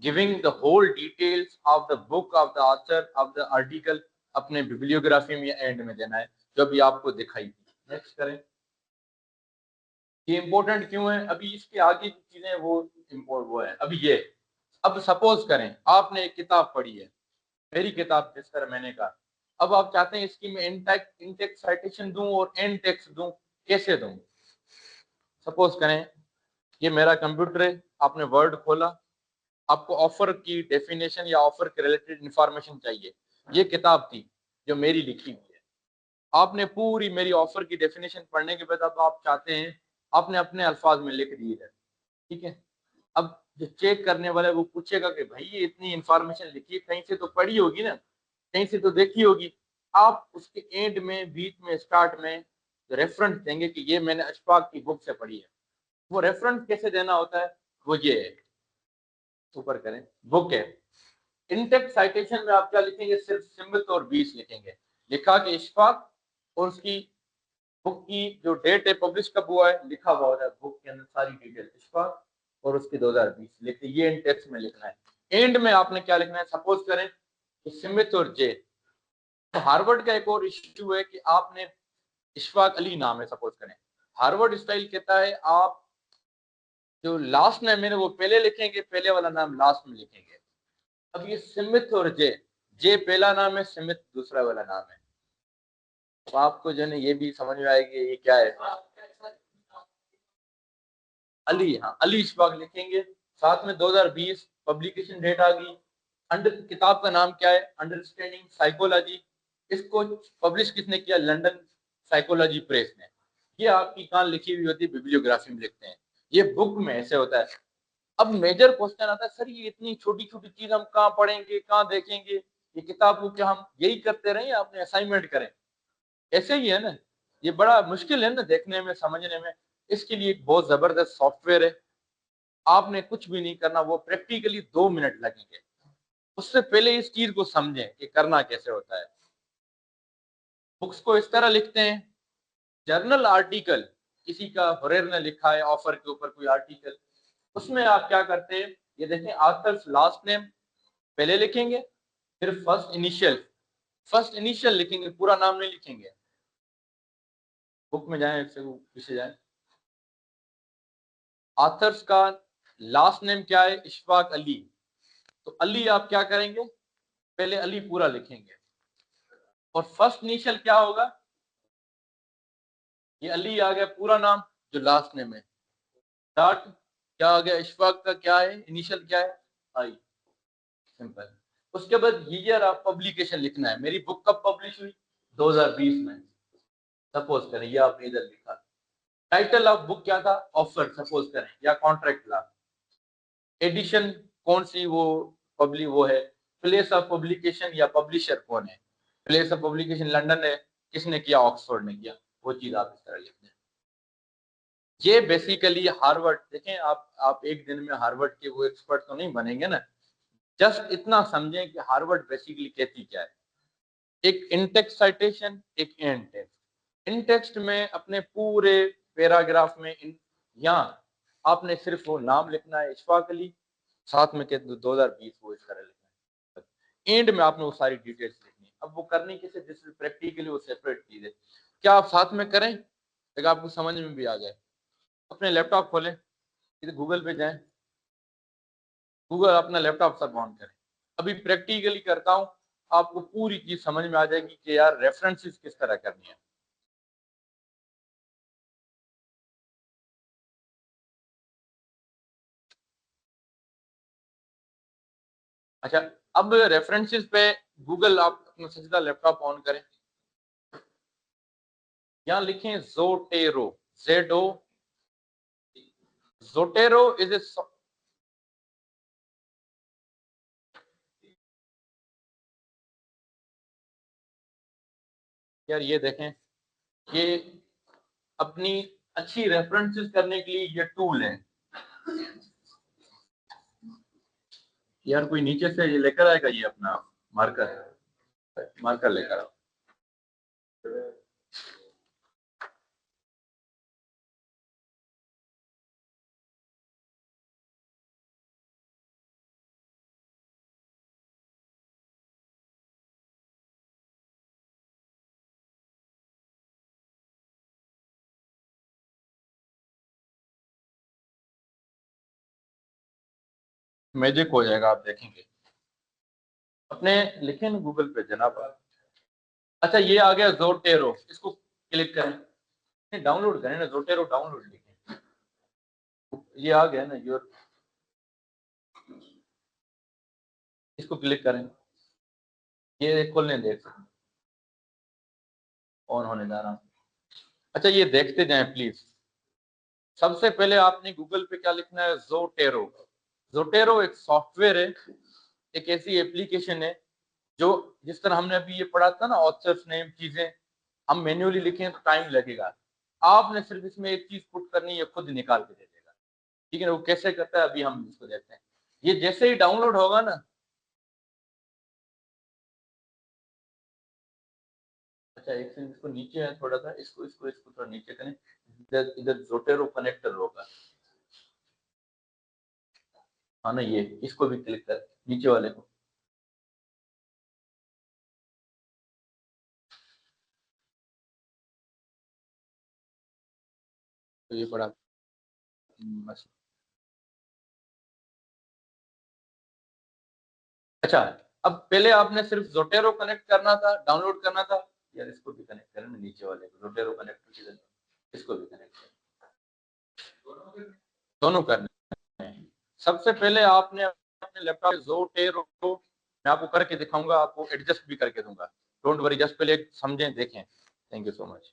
giving the whole details of the book, of the author, of the article, अपने बिब्लियोग्राफी में एंड में देना है, जो भी आपको दिखाई दी। नेक्स्ट करें। ये इंपॉर्टेंट क्यों है, अभी इसके आगे की चीजें वो इम्पोर्ट वो है। अभी ये, अब सपोज करें आपने एक किताब पढ़ी है, मेरी किताब, जिस तरह मैंने कहा, अब आप चाहते हैं इसकी मैं इनटेक्स्ट साइटेशन दूं और एंड टेक्स्ट दूं, कैसे दूं। सपोज करें ये मेरा कंप्यूटर है, आपने वर्ड खोला, आपको ऑफर की डेफिनेशन या ऑफर के रिलेटेड इंफॉर्मेशन चाहिए। ये किताब थी जो मेरी लिखी हुई है, आपने पूरी मेरी ऑफर की डेफिनेशन पढ़ने के बाद अब आप चाहते हैं, आपने अपने अल्फाज में लिख दी है, ठीक है। अब जो चेक करने वाला है वो पूछेगा कि भाई ये इतनी इंफॉर्मेशन लिखी है, कहीं से तो पढ़ी होगी ना, कहीं से तो देखी होगी। आप उसके एंड में, बीच में, स्टार्ट में रेफरेंस देंगे कि ये मैंने अशफाक की बुक से पढ़ी है। वो रेफरेंस कैसे देना होता है, वो ये है, ऊपर करें, बुक है। इनटेक्स्ट साइटेशन में आप क्या लिखेंगे, सिर्फ स्मिथ और 20 लिखेंगे, लिखा कि इशफाक, और उसकी बुक की जो डेट है, पब्लिश कब हुआ है, लिखा हुआ होता है बुक के अंदर सारी डिटेल, इशफाक और उसकी 2020 लिखते, ये इन टेक्स्ट में लिखना है। एंड में आपने क्या लिखना है, सपोज करें कि स्मिथ और जे। तो हार्वर्ड का एक और इश्यू है कि आपने, इशफाक अली नाम है सपोज करें, हार्वर्ड स्टाइल कहता है आप जो लास्ट नेम है वो पहले लिखेंगे, पहले वाला नाम लास्ट में लिखेंगे। अब ये स्मिथ और जे, जे पहला नाम है, स्मिथ दूसरा वाला नाम है, तो आपको जो है ये भी समझ में आएगी ये क्या है। अली, हाँ, अली इशफाक लिखेंगे, साथ में 2020 पब्लिकेशन डेट आ गई। अंडर, किताब का नाम क्या है, अंडरस्टैंडिंग साइकोलॉजी। इसको पब्लिश किसने किया, लंदन साइकोलॉजी प्रेस ने। ये आपकी कहाँ लिखी हुई होती है, बिब्लियोग्राफी में लिखते हैं, ये बुक में ऐसे होता है। अब मेजर क्वेश्चन आता है, सर ये इतनी छोटी छोटी चीज हम कहाँ पढ़ेंगे, कहाँ देखेंगे, ये किताब को क्या हम यही करते रहें या अपने असाइनमेंट करें। ऐसे ही है ना, ये बड़ा मुश्किल है ना देखने में, समझने में। इसके लिए एक बहुत जबरदस्त सॉफ्टवेयर है, आपने कुछ भी नहीं करना, वो प्रैक्टिकली 2 मिनट लगेंगे। उससे पहले इस चीज को समझें कि करना कैसे होता है। बुक्स को इस तरह लिखते हैं, जर्नल आर्टिकल, किसी का हुरैर ने लिखा है ऑफर के ऊपर कोई आर्टिकल, उसमें आप क्या करते हैं, ये देखें, आथर्स लास्ट नेम पहले लिखेंगे, फिर फर्स्ट इनिशियल, फर्स्ट इनिशियल लिखेंगे, पूरा नाम नहीं लिखेंगे। बुक में जाएं, इससे पीछे जाएं। ऑथर्स का लास्ट नेम क्या है? इशफाक अली। तो अली आप क्या करेंगे, पहले अली पूरा लिखेंगे और फर्स्ट इनिशियल क्या होगा, ये अली आ गया पूरा नाम जो लास्ट नेम है, डॉट क्या आ गया, इशफाक का क्या है इनिशियल, क्या है, आई, सिंपल। उसके बाद ईयर ऑफ पब्लिकेशन लिखना है, मेरी बुक कब पब्लिश हुई, 2020 में, सपोज करें, ये आपने इधर लिखा। टाइटल ऑफ बुक क्या था, ऑफर सपोज करें, या कॉन्ट्रैक्ट ला। एडिशन कौन सी, वो पब्लिक वो है। प्लेस ऑफ पब्लिकेशन या पब्लिशर कौन है, प्लेस ऑफ पब्लिकेशन लंदन है, किसने किया, ऑक्सफोर्ड ने किया, वो चीज आप इस तरह लिखते हैं। ये बेसिकली हार्वर्ड, देखें आप एक दिन में हार्वर्ड के वो एक्सपर्ट तो नहीं बनेंगे ना, जस्ट इतना समझें कि हार्वर्ड बेसिकली कहती क्या है। एक इनटेक्स्ट साइटेशन, एक एंड टेक्स्ट। इनटेक्स्ट में अपने पूरे पैराग्राफ में यहाँ आपने सिर्फ वो नाम लिखना है, इशफाक अली, साथ में के 2020 वो इस तरह लिखना है। एंड में आपने वो सारी डिटेल्स लिखनी है। अब वो करनी कैसे, दिस प्रैक्टिकली वो सेपरेट चीज है। क्या आप साथ में करें, अगर आपको समझ में भी आ जाए, अपने लैपटॉप खोलें, इधर गूगल पे जाएं, गूगल अपना लैपटॉप सब ऑन करें। अभी प्रैक्टिकली करता हूं, आपको पूरी चीज समझ में आ जाएगी कि यार रेफरेंसेस किस तरह करनी है। अच्छा, अब रेफरेंसेस पे गूगल, आप अपना सीधा लैपटॉप ऑन करें, यहाँ लिखें जोटेरो, जेडो, जोटेरो इज ए, यार ये देखें, ये अपनी अच्छी रेफरेंसेस करने के लिए ये टूल है। यार कोई नीचे से ये लेकर आएगा, ये अपना मार्कर, मार्कर लेकर आओ। मैजिक हो जाएगा, आप देखेंगे। अपने लिखे ना गूगल पे जनाब। अच्छा, ये आ गया जोटेरो, इसको क्लिक करें, डाउनलोड करें ना, जोटेरो डाउनलोड लिखें, ये आ गया ना योर, इसको क्लिक करें, ये खोलने देख, ऑन होने जा रहा हूँ। अच्छा, ये देखते जाएं प्लीज। सबसे पहले आपने गूगल पे क्या लिखना है, जोटेरो। जोटेरो एक सॉफ्टवेयर है, एक ऐसी एप्लीकेशन है जो, जिस तरह हमने अभी ये पढ़ा था ना ऑथर्स नेम चीजें, हम मैन्युअली लिखें तो टाइम लगेगा, आपने सिर्फ इसमें एक चीज पुट करनी है, खुद निकाल के दे देगा। ठीक है ना, वो कैसे करता है अभी हम इसको देखते हैं। ये जैसे ही डाउनलोड होगा ना, अच्छा एक सेकंड, इसको नीचे है थोड़ा सा, इसको इसको इसको थोड़ा नीचे करें, इधर इधर जोटेरो कनेक्टर होगा, हाँ ना, ये इसको भी क्लिक कर, नीचे वाले को। तो ये बड़ा मस्त। अच्छा, अब पहले आपने सिर्फ जोटेरो कनेक्ट करना था, डाउनलोड करना था। यार इसको भी कनेक्ट करें ना, नीचे वाले को, जोटेरो कनेक्ट किधर, इसको भी कनेक्ट करें, दोनों करने हैं। सबसे पहले आपने अपने लैपटॉप जोटेरो, मैं आपको करके दिखाऊंगा, आपको एडजस्ट भी करके दूंगा, डोंट वरी, जस्ट पहले समझें देखें। Thank you so much.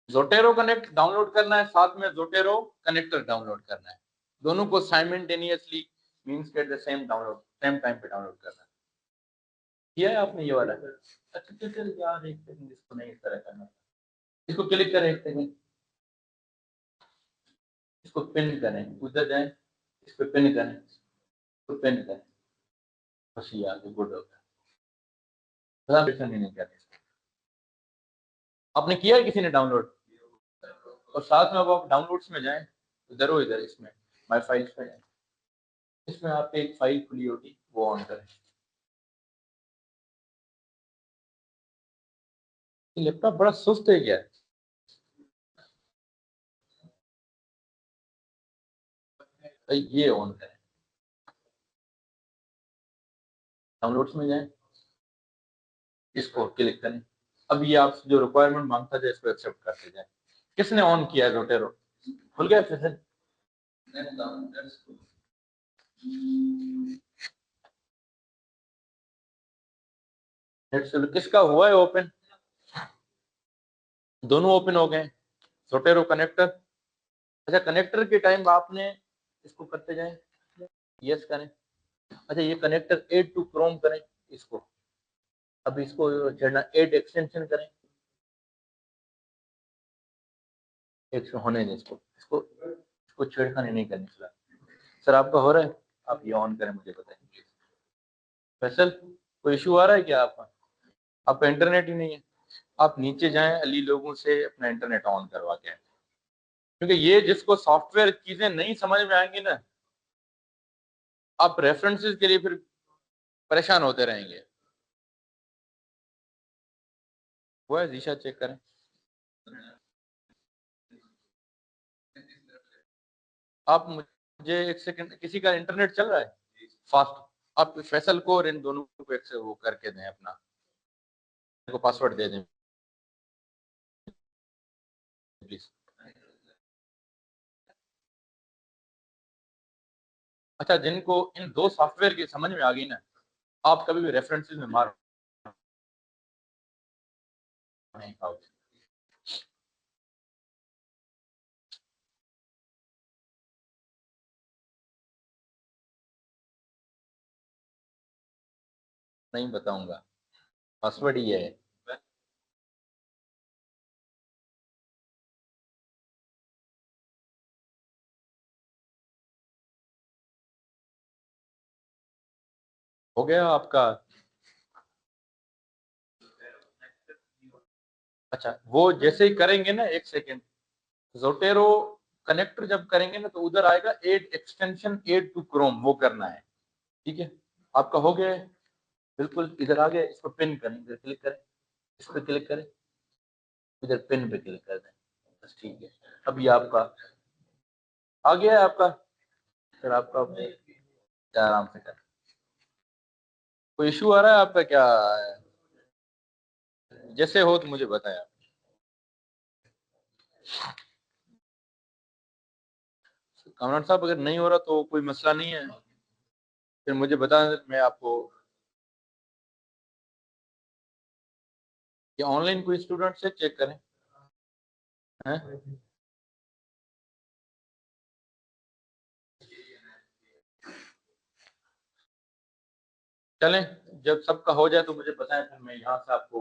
Zotero connect download करना है, साथ में जोटेरो कनेक्टर डाउनलोड करना है, दोनों को साइमल्टेनियसली, मींस के at the same download, same time पे डाउनलोड करना है। किया है आपने ये वाला? अच्छा चल यार, एक सेकंड, इसको नहीं इस तरह करना, इसको क्लिक करें, एक सेकंड, इसको पिन करें, उधर जाएं, इस पे पिन करें, इसको पिन करें, बस ये आगे गुड हो गया। नहीं कर आपने किया है किसी ने डाउनलोड? और साथ में अब आप डाउनलोड्स में जाएं, इधर हो, इधर इसमें माय फाइल्स पे जाएं, इसमें आप एक फाइल खुली होगी, वो ऑन करें। लैपटॉप बड़ा सुस्त है क्या? ये ऑन करें, डाउनलोड्स में जाएं, इसको क्लिक करें। अब ये आप जो रिक्वायरमेंट मांगता है इसको एक्सेप्ट करते जाए। किसने ऑन किया जोटेरो? खुल गया फिर से? किसका हुआ है ओपन? दोनों ओपन हो गए, जोटेरो कनेक्टर। अच्छा, कनेक्टर के टाइम आपने इसको करते जाएं, यस करें। अच्छा, ये कनेक्टर एड टू क्रोम करें इसको। अब इसको छेड़ना, एड एक्सटेंशन करें, एक होने दें इसको, इसको इसको छेड़खानी नहीं करनी फिलहाल। सर आपका हो रहा है, आप ये ऑन करें, मुझे बताएं। फैसल, कोई इशू आ रहा है क्या आपका? आपका इंटरनेट ही नहीं है। आप नीचे जाएं, अली लोगों से अपना इंटरनेट ऑन करवा के आएं। क्योंकि ये जिसको सॉफ्टवेयर चीजें नहीं समझ में आएंगी ना, आप रेफरेंसेस के लिए फिर परेशान होते रहेंगे। वो है, जीशा चेक करें। आप मुझे एक सेकंड, किसी का इंटरनेट चल रहा है फास्ट? आप फैसल को और इन दोनों को एक से वो करके दें, अपना को पासवर्ड दे दें प्लीज। अच्छा, जिनको इन दो सॉफ्टवेयर की समझ में आ गई ना, आप कभी भी रेफरेंसेस में मार नहीं खाओगे। नहीं बताऊंगा, पासवर्ड ही है। हो गया आपका? अच्छा, वो जैसे ही करेंगे ना, एक सेकेंड, जोटेरो कनेक्टर जब करेंगे ना तो उधर आएगा add extension add to Chrome, वो करना है। ठीक है, आपका हो गया है बिल्कुल। इधर आ गया, इसको पिन करें, इधर क्लिक करें, इस पर क्लिक करें, इधर पिन पे क्लिक कर दें, बस ठीक है। अब ये आपका आ गया है आपका। फिर आपका आराम से कर। कोई इशू आ रहा है आपका क्या? जैसे हो तो मुझे बताएं आप। कामरान साहब, अगर नहीं हो रहा तो कोई मसला नहीं है, फिर मुझे बता, मैं आपको। या ऑनलाइन कोई स्टूडेंट से चेक करें, हैं? चलें, जब सबका हो जाए तो मुझे बताएं, फिर मैं यहाँ से आपको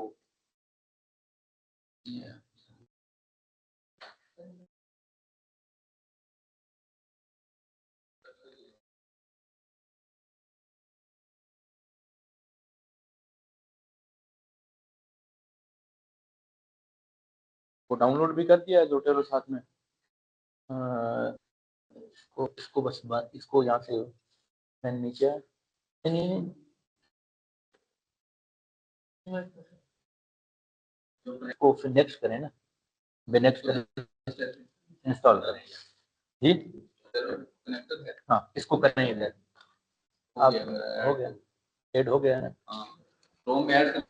वो डाउनलोड भी कर दिया है जोटेरो साथ में। इसको बस बात, इसको यहाँ से मैंने नीचे नहीं, इसको फिर नेक्स्ट करें ना, नेक्स्ट इंस्टॉल करें जी। हाँ, इसको करना ही है। आप हो गया, एड हो गया है ना? क्रोम ऐड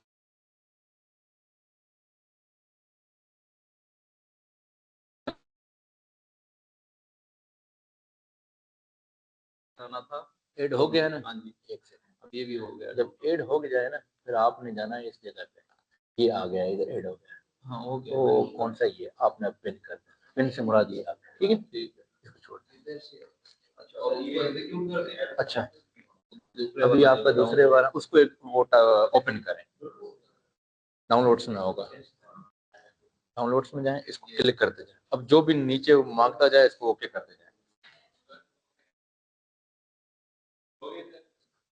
करना था, एड हो गया है ना? हाँ जी, एक सेकंड, अब ये भी हो गया। जब एड हो जाए ना, फिर आपने जाना है इस जगह पे, ये आ गया इधर, एड हो गया। हाँ, हो गया। तो कौन सा ये आपने पिन कर दिया, पिन से मुड़ा दिया आप, ठीक है, ठीक है, इसको छोड़ दीजिए। अच्छा, और ये एग्जीक्यूट कर दिया। अच्छा, अभी आपका दूसरे वाला, उसको एक वो ओपन करें, डाउनलोड्स में होगा, डाउनलोड्स में जाएं, इसको क्लिक करते जाएं। अब जो भी नीचे मांगता जाए इसको ओके करते जाएं।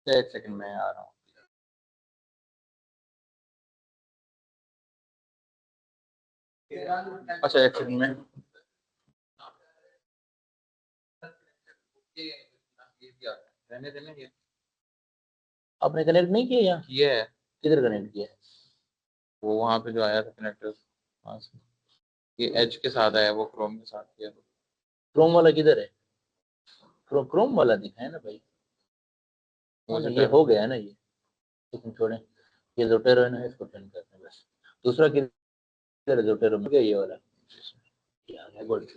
एक सेकंड में आ रहा हूँ। अच्छा, एक सेकंड में। रहने देना ये। आपने कनेक्ट नहीं किया? यहाँ किया है। किधर कनेक्ट किया है? वो वहां पे जो आया था कनेक्टर वहां से, ये एज के साथ आया, वो क्रोम के साथ किया। क्रोम वाला किधर है? क्रोम वाला दिखा है ना भाई। ये हो गया है ना ये, लेकिन छोड़े, ये जोटेरो है ना, इसको टर्न करते हैं बस। दूसरा किधर है? जोटेरो में गया ये वाला, ये आ गया गोल्ड।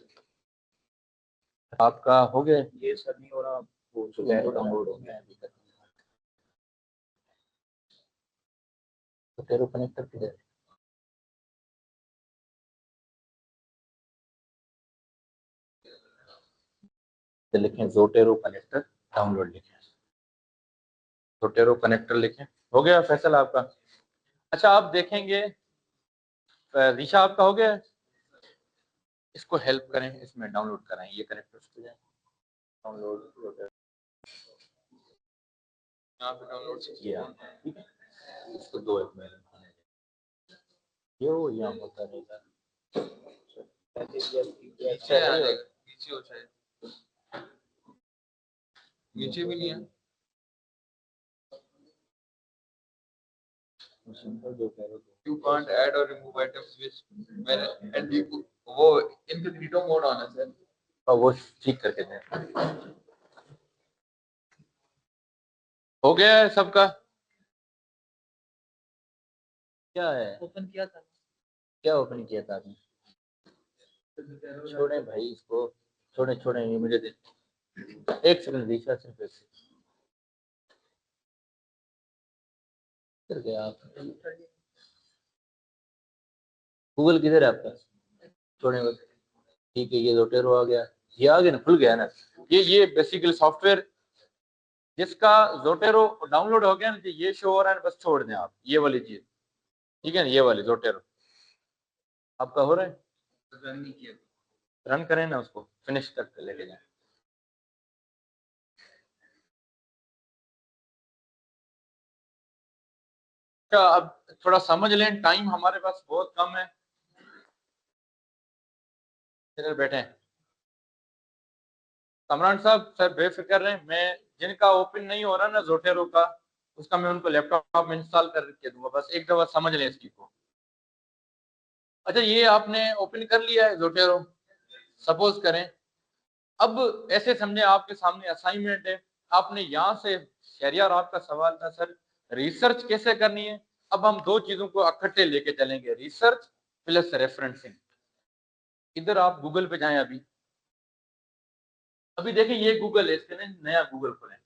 आपका हो गया ये सर? नहीं हो रहा, वो डाउनलोड हो गया अभी तक। जोटेरो कनेक्टर किधर है? तो लिखें जोटेरो कनेक्टर डाउनलोड, लिखें जोटेरो कनेक्टर लिखें। हो गया फैसल आपका? अच्छा आप देखेंगे, रीशा आपका हो गया? इसको हेल्प करें, इसमें डाउनलोड कराएं ये कनेक्टर्स पे जाएं, डाउनलोड यहाँ पे डाउनलोड किया, ठीक है। इसको 2 एक में ये वो यहाँ होता रहेगा, नीचे आ जाएगा, नीचे हो जाए, नीचे भी नहीं है। You can't add or remove items which when and you वो incognito mode आना सर, वो ठीक करके दें। हो गया है सबका? क्या है ओपन किया था? क्या ओपन किया था आपने? छोड़े भाई इसको, छोड़े छोड़े, ये मुझे दे। एक सेकंड दीक्षा, सिर्फ एक सेकंड। किधर गया आप? गूगल किधर है आपका? छोड़े बस, ठीक है। ये जोटेरो आ गया, ये आ गया ना, खुल गया ना। ये बेसिकली सॉफ्टवेयर जिसका जोटेरो डाउनलोड हो गया ना, ये शो हो रहा है, बस छोड़ दें आप ये वाली चीज, ठीक है ना। ये वाली जोटेरो आपका हो रहा है, रन नहीं किया, रन करें ना, उसको फिनिश तक लेके जाए। अच्छा अब थोड़ा समझ लें, टाइम हमारे पास बहुत कम है। इधर बैठे हैं कमरान साहब, सर बेफिक्र रहें, मैं जिनका ओपन नहीं हो रहा ना जोटेरो का, उसका मैं उनको लैपटॉप में इंस्टॉल करके दूंगा, बस एक दफा समझ लें इसकी को। अच्छा ये आपने ओपन कर लिया है जोटेरो, सपोज करें, अब ऐसे समझे आपके सामने असाइनमेंट है, आपने यहाँ से, शहरियार आपका सवाल था सर रिसर्च कैसे करनी है। अब हम दो चीजों को इकट्ठे लेके चलेंगे, रिसर्च प्लस रेफरेंसिंग। इधर आप गूगल पे जाएं, अभी अभी देखें ये गूगल है, इसके नया गूगल खोलें।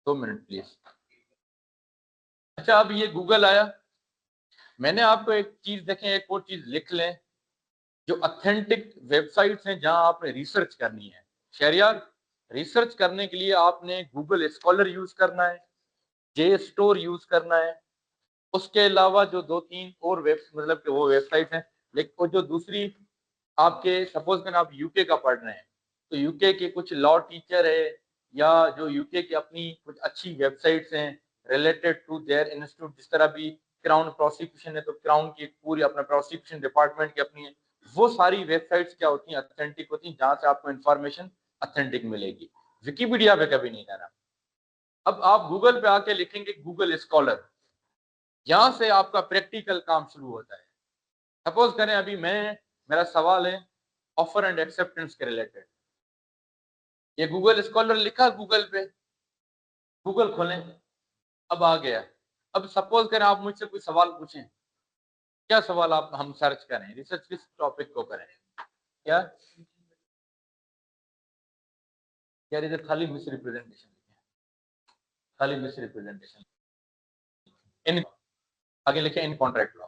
दो मिनट प्लीज। अच्छा अब ये गूगल आया, मैंने आपको एक चीज देखें, एक और चीज लिख लें, जो ऑथेंटिक वेबसाइट्स हैं जहां आपने रिसर्च करनी है। शहरियार रिसर्च करने के लिए आपने गूगल स्कॉलर यूज करना है, जे स्टोर यूज करना है, उसके अलावा जो दो तीन और वेब मतलब कि वो वेबसाइट हैं, लेकिन वो जो दूसरी आपके, सपोज करें आप यूके का पढ़ रहे हैं, तो यूके के कुछ लॉ टीचर है, या जो यूके की अपनी कुछ अच्छी वेबसाइट्स हैं रिलेटेड टू देयर इंस्टीट्यूट, जिस तरह भी क्राउन प्रोसिक्यूशन है तो क्राउन की पूरी अपना प्रोसिक्यूशन डिपार्टमेंट की अपनी है, वो सारी वेबसाइट्स क्या होती हैं, ऑथेंटिक होती हैं, जहां से आपको इंफॉर्मेशन ऑथेंटिक मिलेगी। विकिपीडिया पे कभी नहीं जाना। अब आप गूगल पे आके लिखेंगे गूगल स्कॉलर, यहां से आपका प्रैक्टिकल काम शुरू होता है। सपोज करें अभी मेरा सवाल है ऑफर एंड एक्सेप्टेंस के रिलेटेड, ये गूगल स्कॉलर लिखा गूगल पे, गूगल खोलें, अब आ गया। अब सपोज करें आप मुझसे कोई सवाल पूछें, क्या सवाल आप हम सर्च करें, रिसर्च किस टॉपिक को करें, क्या यार इधर खाली मिस रिप्रेजेंटेशन, खाली मिस रिप्रेजेंटेशन, इन आगे लिखे इन कॉन्ट्रैक्ट लॉ।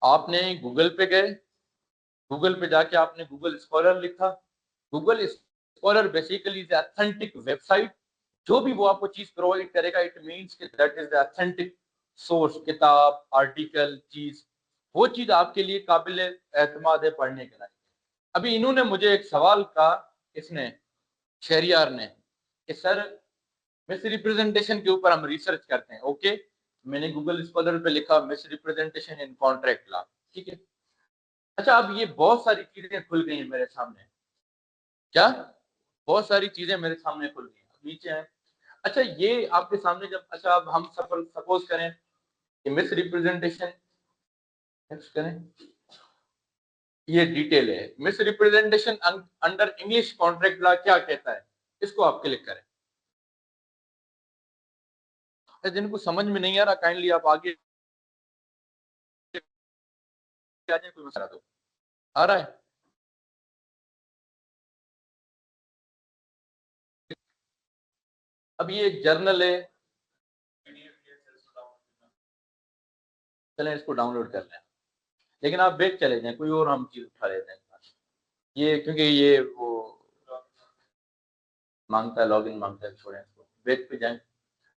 आपने गूगल पे गए, गूगल पे जाके आपने गूगल स्कॉलर लिखा, Google scholar basically is authentic website, जो भी वो आपको चीज प्रोवाइड करेगा इट मींस कि that is the authentic source, किताब आर्टिकल चीज, वो चीज आपके लिए काबिल एतमाद है पढ़ने के लिए। अभी इन्होंने मुझे एक सवाल कहा, इसने शहरियार ने, कि सर मिस रिप्रेजेंटेशन के ऊपर हम रिसर्च करते हैं, ओके, मैंने गूगल स्कॉलर पे लिखा miss representation in contract law, ठीक है। अच्छा अब ये बहुत सारी चीजें खुल गई हैं मेरे सामने, क्या बहुत सारी चीजें मेरे सामने खुल गई, नीचे है। अच्छा ये आपके सामने जब, अच्छा अब हम सपोज करें कि मिस रिप्रेजेंटेशन, नेक्स्ट करें, ये डिटेल है, miss representation under English contract law क्या कहता है, इसको आप क्लिक करें। जिनको समझ में नहीं आ रहा काइंडली आप आगे आ जाए, कोई मसला तो आ रहा है। अब ये एक जर्नल है, चलें इसको डाउनलोड कर लें, लेकिन आप बैक चले जाएं, कोई और हम चीज उठा लेते हैं। ये क्योंकि ये वो मांगता है, लॉगिन मांगता है, छोड़ें इसको, बैक पे जाएं,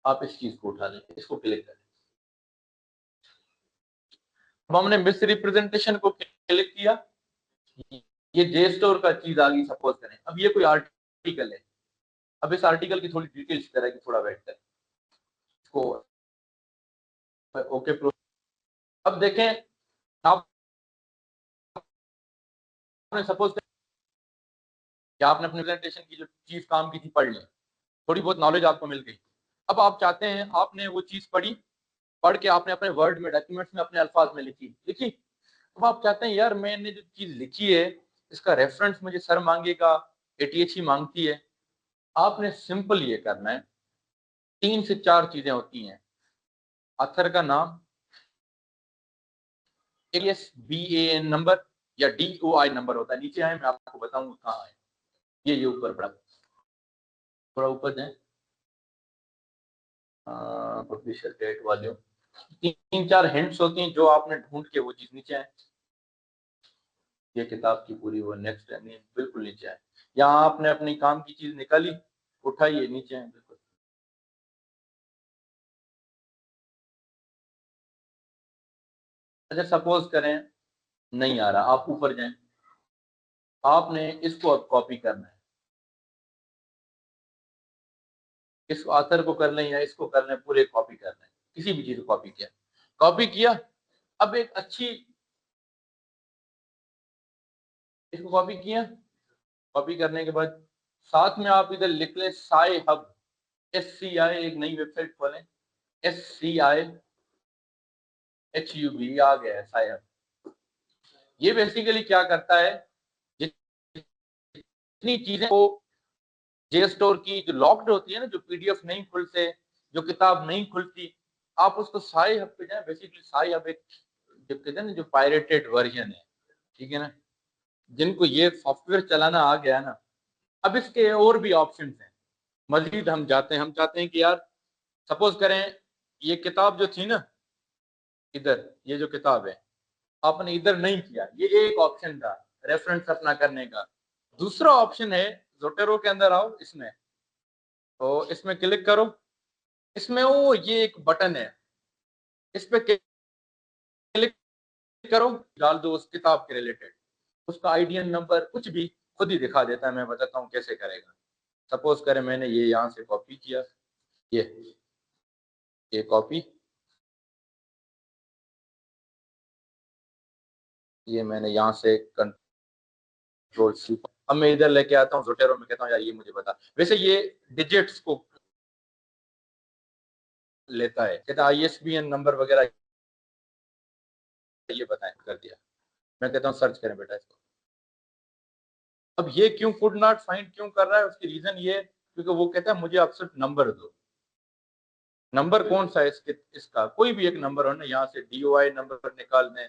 आप इस चीज को उठा लें, इसको क्लिक करें। अब हमने मिस रिप्रेजेंटेशन को क्लिक किया, ये जे स्टोर का चीज आ गई सपोज करें। अब ये कोई आर्टिकल है, अब इस आर्टिकल की थोड़ी डिटेल्स तरह की, थोड़ा वेट करें इसको, ओके प्रो। अब देखें, आपने सपोज कि आपने अपने प्रेजेंटेशन की जो चीज काम की थी पढ़ ली, थोड़ी बहुत नॉलेज आपको मिल गई। अब आप चाहते हैं, आपने वो चीज पढ़ी, पढ़ के आपने अपने वर्ड में, डॉक्यूमेंट्स में, अपने अल्फाज में लिखी लिखी। अब आप चाहते हैं यार मैंने जो चीज लिखी है इसका रेफरेंस मुझे सर मांगेगा, एटीएच ही मांगती है। आपने सिंपल ये करना है, 3 से 4 चीजें होती हैं, ऑथर का नाम, ASBAN नंबर या DOI नंबर होता है, नीचे आए मैं आपको बताऊंगा कहाँ है। ये ऊपर बड़ा, थोड़ा ऊपर जाए, पब्लिशर डेट वाले 3-4 हिंट्स होती हैं जो आपने ढूंढ के वो चीज नीचे आए। ये किताब की पूरी वो नेक्स्ट है, नहीं बिल्कुल नीचे आए, यहाँ आपने अपनी काम की चीज निकाली, उठाइए, नीचे आए बिल्कुल। अच्छा सपोज करें नहीं आ रहा, आप ऊपर जाएं, आपने इसको अब कॉपी करना है, इस ऑथर को कर लें या इसको कर लें, पूरे कॉपी कर लें, किसी भी चीज को कॉपी किया, कॉपी किया। अब एक अच्छी, इसको कॉपी किया, कॉपी करने के बाद साथ में आप इधर लिख लें साई हब, SCI, एक नई वेबसाइट खोलें, SCIHUB, आ गया है साई हब। ये बेसिकली क्या करता है, जितनी चीजें को जे स्टोर की जो लॉक्ड होती है ना, जो PDF नहीं खुलते, जो किताब नहीं खुलती, आप उसको साई हब पे जाए। बेसिकली साई हब एक, जो कहते हैं ना, जो पायरेटेड वर्जन है, ठीक है ना, जिनको ये सॉफ्टवेयर चलाना आ गया ना, अब इसके और भी ऑप्शन हैं। मजीद हम जाते हैं, हम चाहते हैं कि यार सपोज करें ये किताब जो थी ना, इधर ये जो किताब है आपने इधर नहीं किया, ये एक ऑप्शन था रेफरेंस अपना करने का। दूसरा ऑप्शन है, जोटेरो के अंदर आओ, इसमें तो इसमें क्लिक करो, इसमें वो ये एक बटन है, इस पे क्लिक करो, डाल दो उस किताब के रिलेटेड, उसका ISBN नंबर कुछ भी खुद ही दिखा देता है। मैं बताता हूँ कैसे करेगा। सपोज करें मैंने ये यहाँ से कॉपी किया, ये कॉपी, ये मैंने यहाँ से कंट्रोल C, अब मैं इधर लेके आता हूँ जोटेरो में, कहता हूँ यार ये मुझे बता। वैसे ये डिजिट्स को लेता है, कहता है ISBN नंबर वगैरह ये बताएं, कर दिया। मैं कहता हूँ सर्च करें बेटा इसको। अब ये क्यों कुड नॉट फाइंड क्यों कर रहा है, उसकी रीजन ये, क्योंकि वो कहता है मुझे आप सिर्फ नंबर दो। नंबर कौन सा है इसके, इसका कोई भी एक नंबर हो ना, यहाँ से DOI नंबर निकाल दें,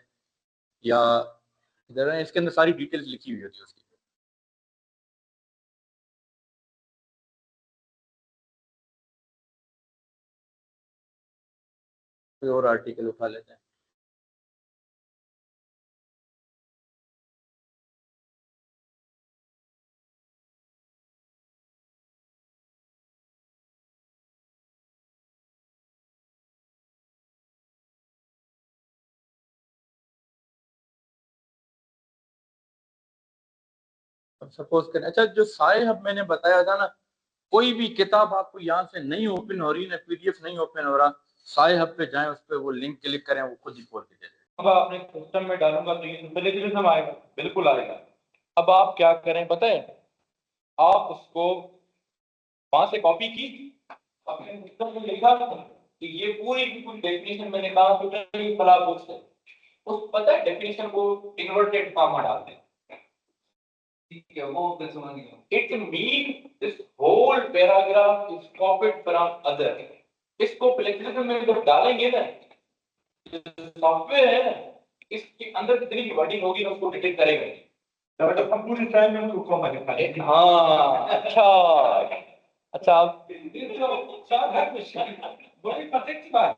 या इधर है, इसके अंदर सारी डिटेल्स लिखी हुई होती है उसकी। कोई और आर्टिकल उठा लेते हैं। अब सपोज करें, अच्छा जो साए हब मैंने बताया था ना, कोई भी किताब आपको यहाँ से नहीं ओपन हो रही ना, PDF नहीं ओपन हो रहा, साए हब पे जाएं, उस पर वो लिंक क्लिक करें, वो खुद ही खोल के दे देगा। अब आपने सिस्टम में डालूंगा तो ये सिंपल आएगा, बिल्कुल आएगा। अब आप क्या करें पता है, आप उसको वहां से कॉपी की, आपने एकदम लिखा कि ये पूरी की पूरी डेफिनेशन मैंने कहा तो फला बुक से, उस पता है डेफिनेशन को इन्वर्टेड कॉमा डालते हैं, ठीक है, वो समझ गया। It mean this whole paragraph is copied from other. इसको प्लेजरिज्म में जब डालेंगे ना, सॉफ्टवेयर है ना, इसके अंदर जितनी भी वर्डिंग होगी ना उसको डिटेक्ट करेगा ही। मतलब हम पूरे टाइम में उसको कॉमा लिखा है। हाँ, अच्छा आप बड़ी परफेक्ट बात।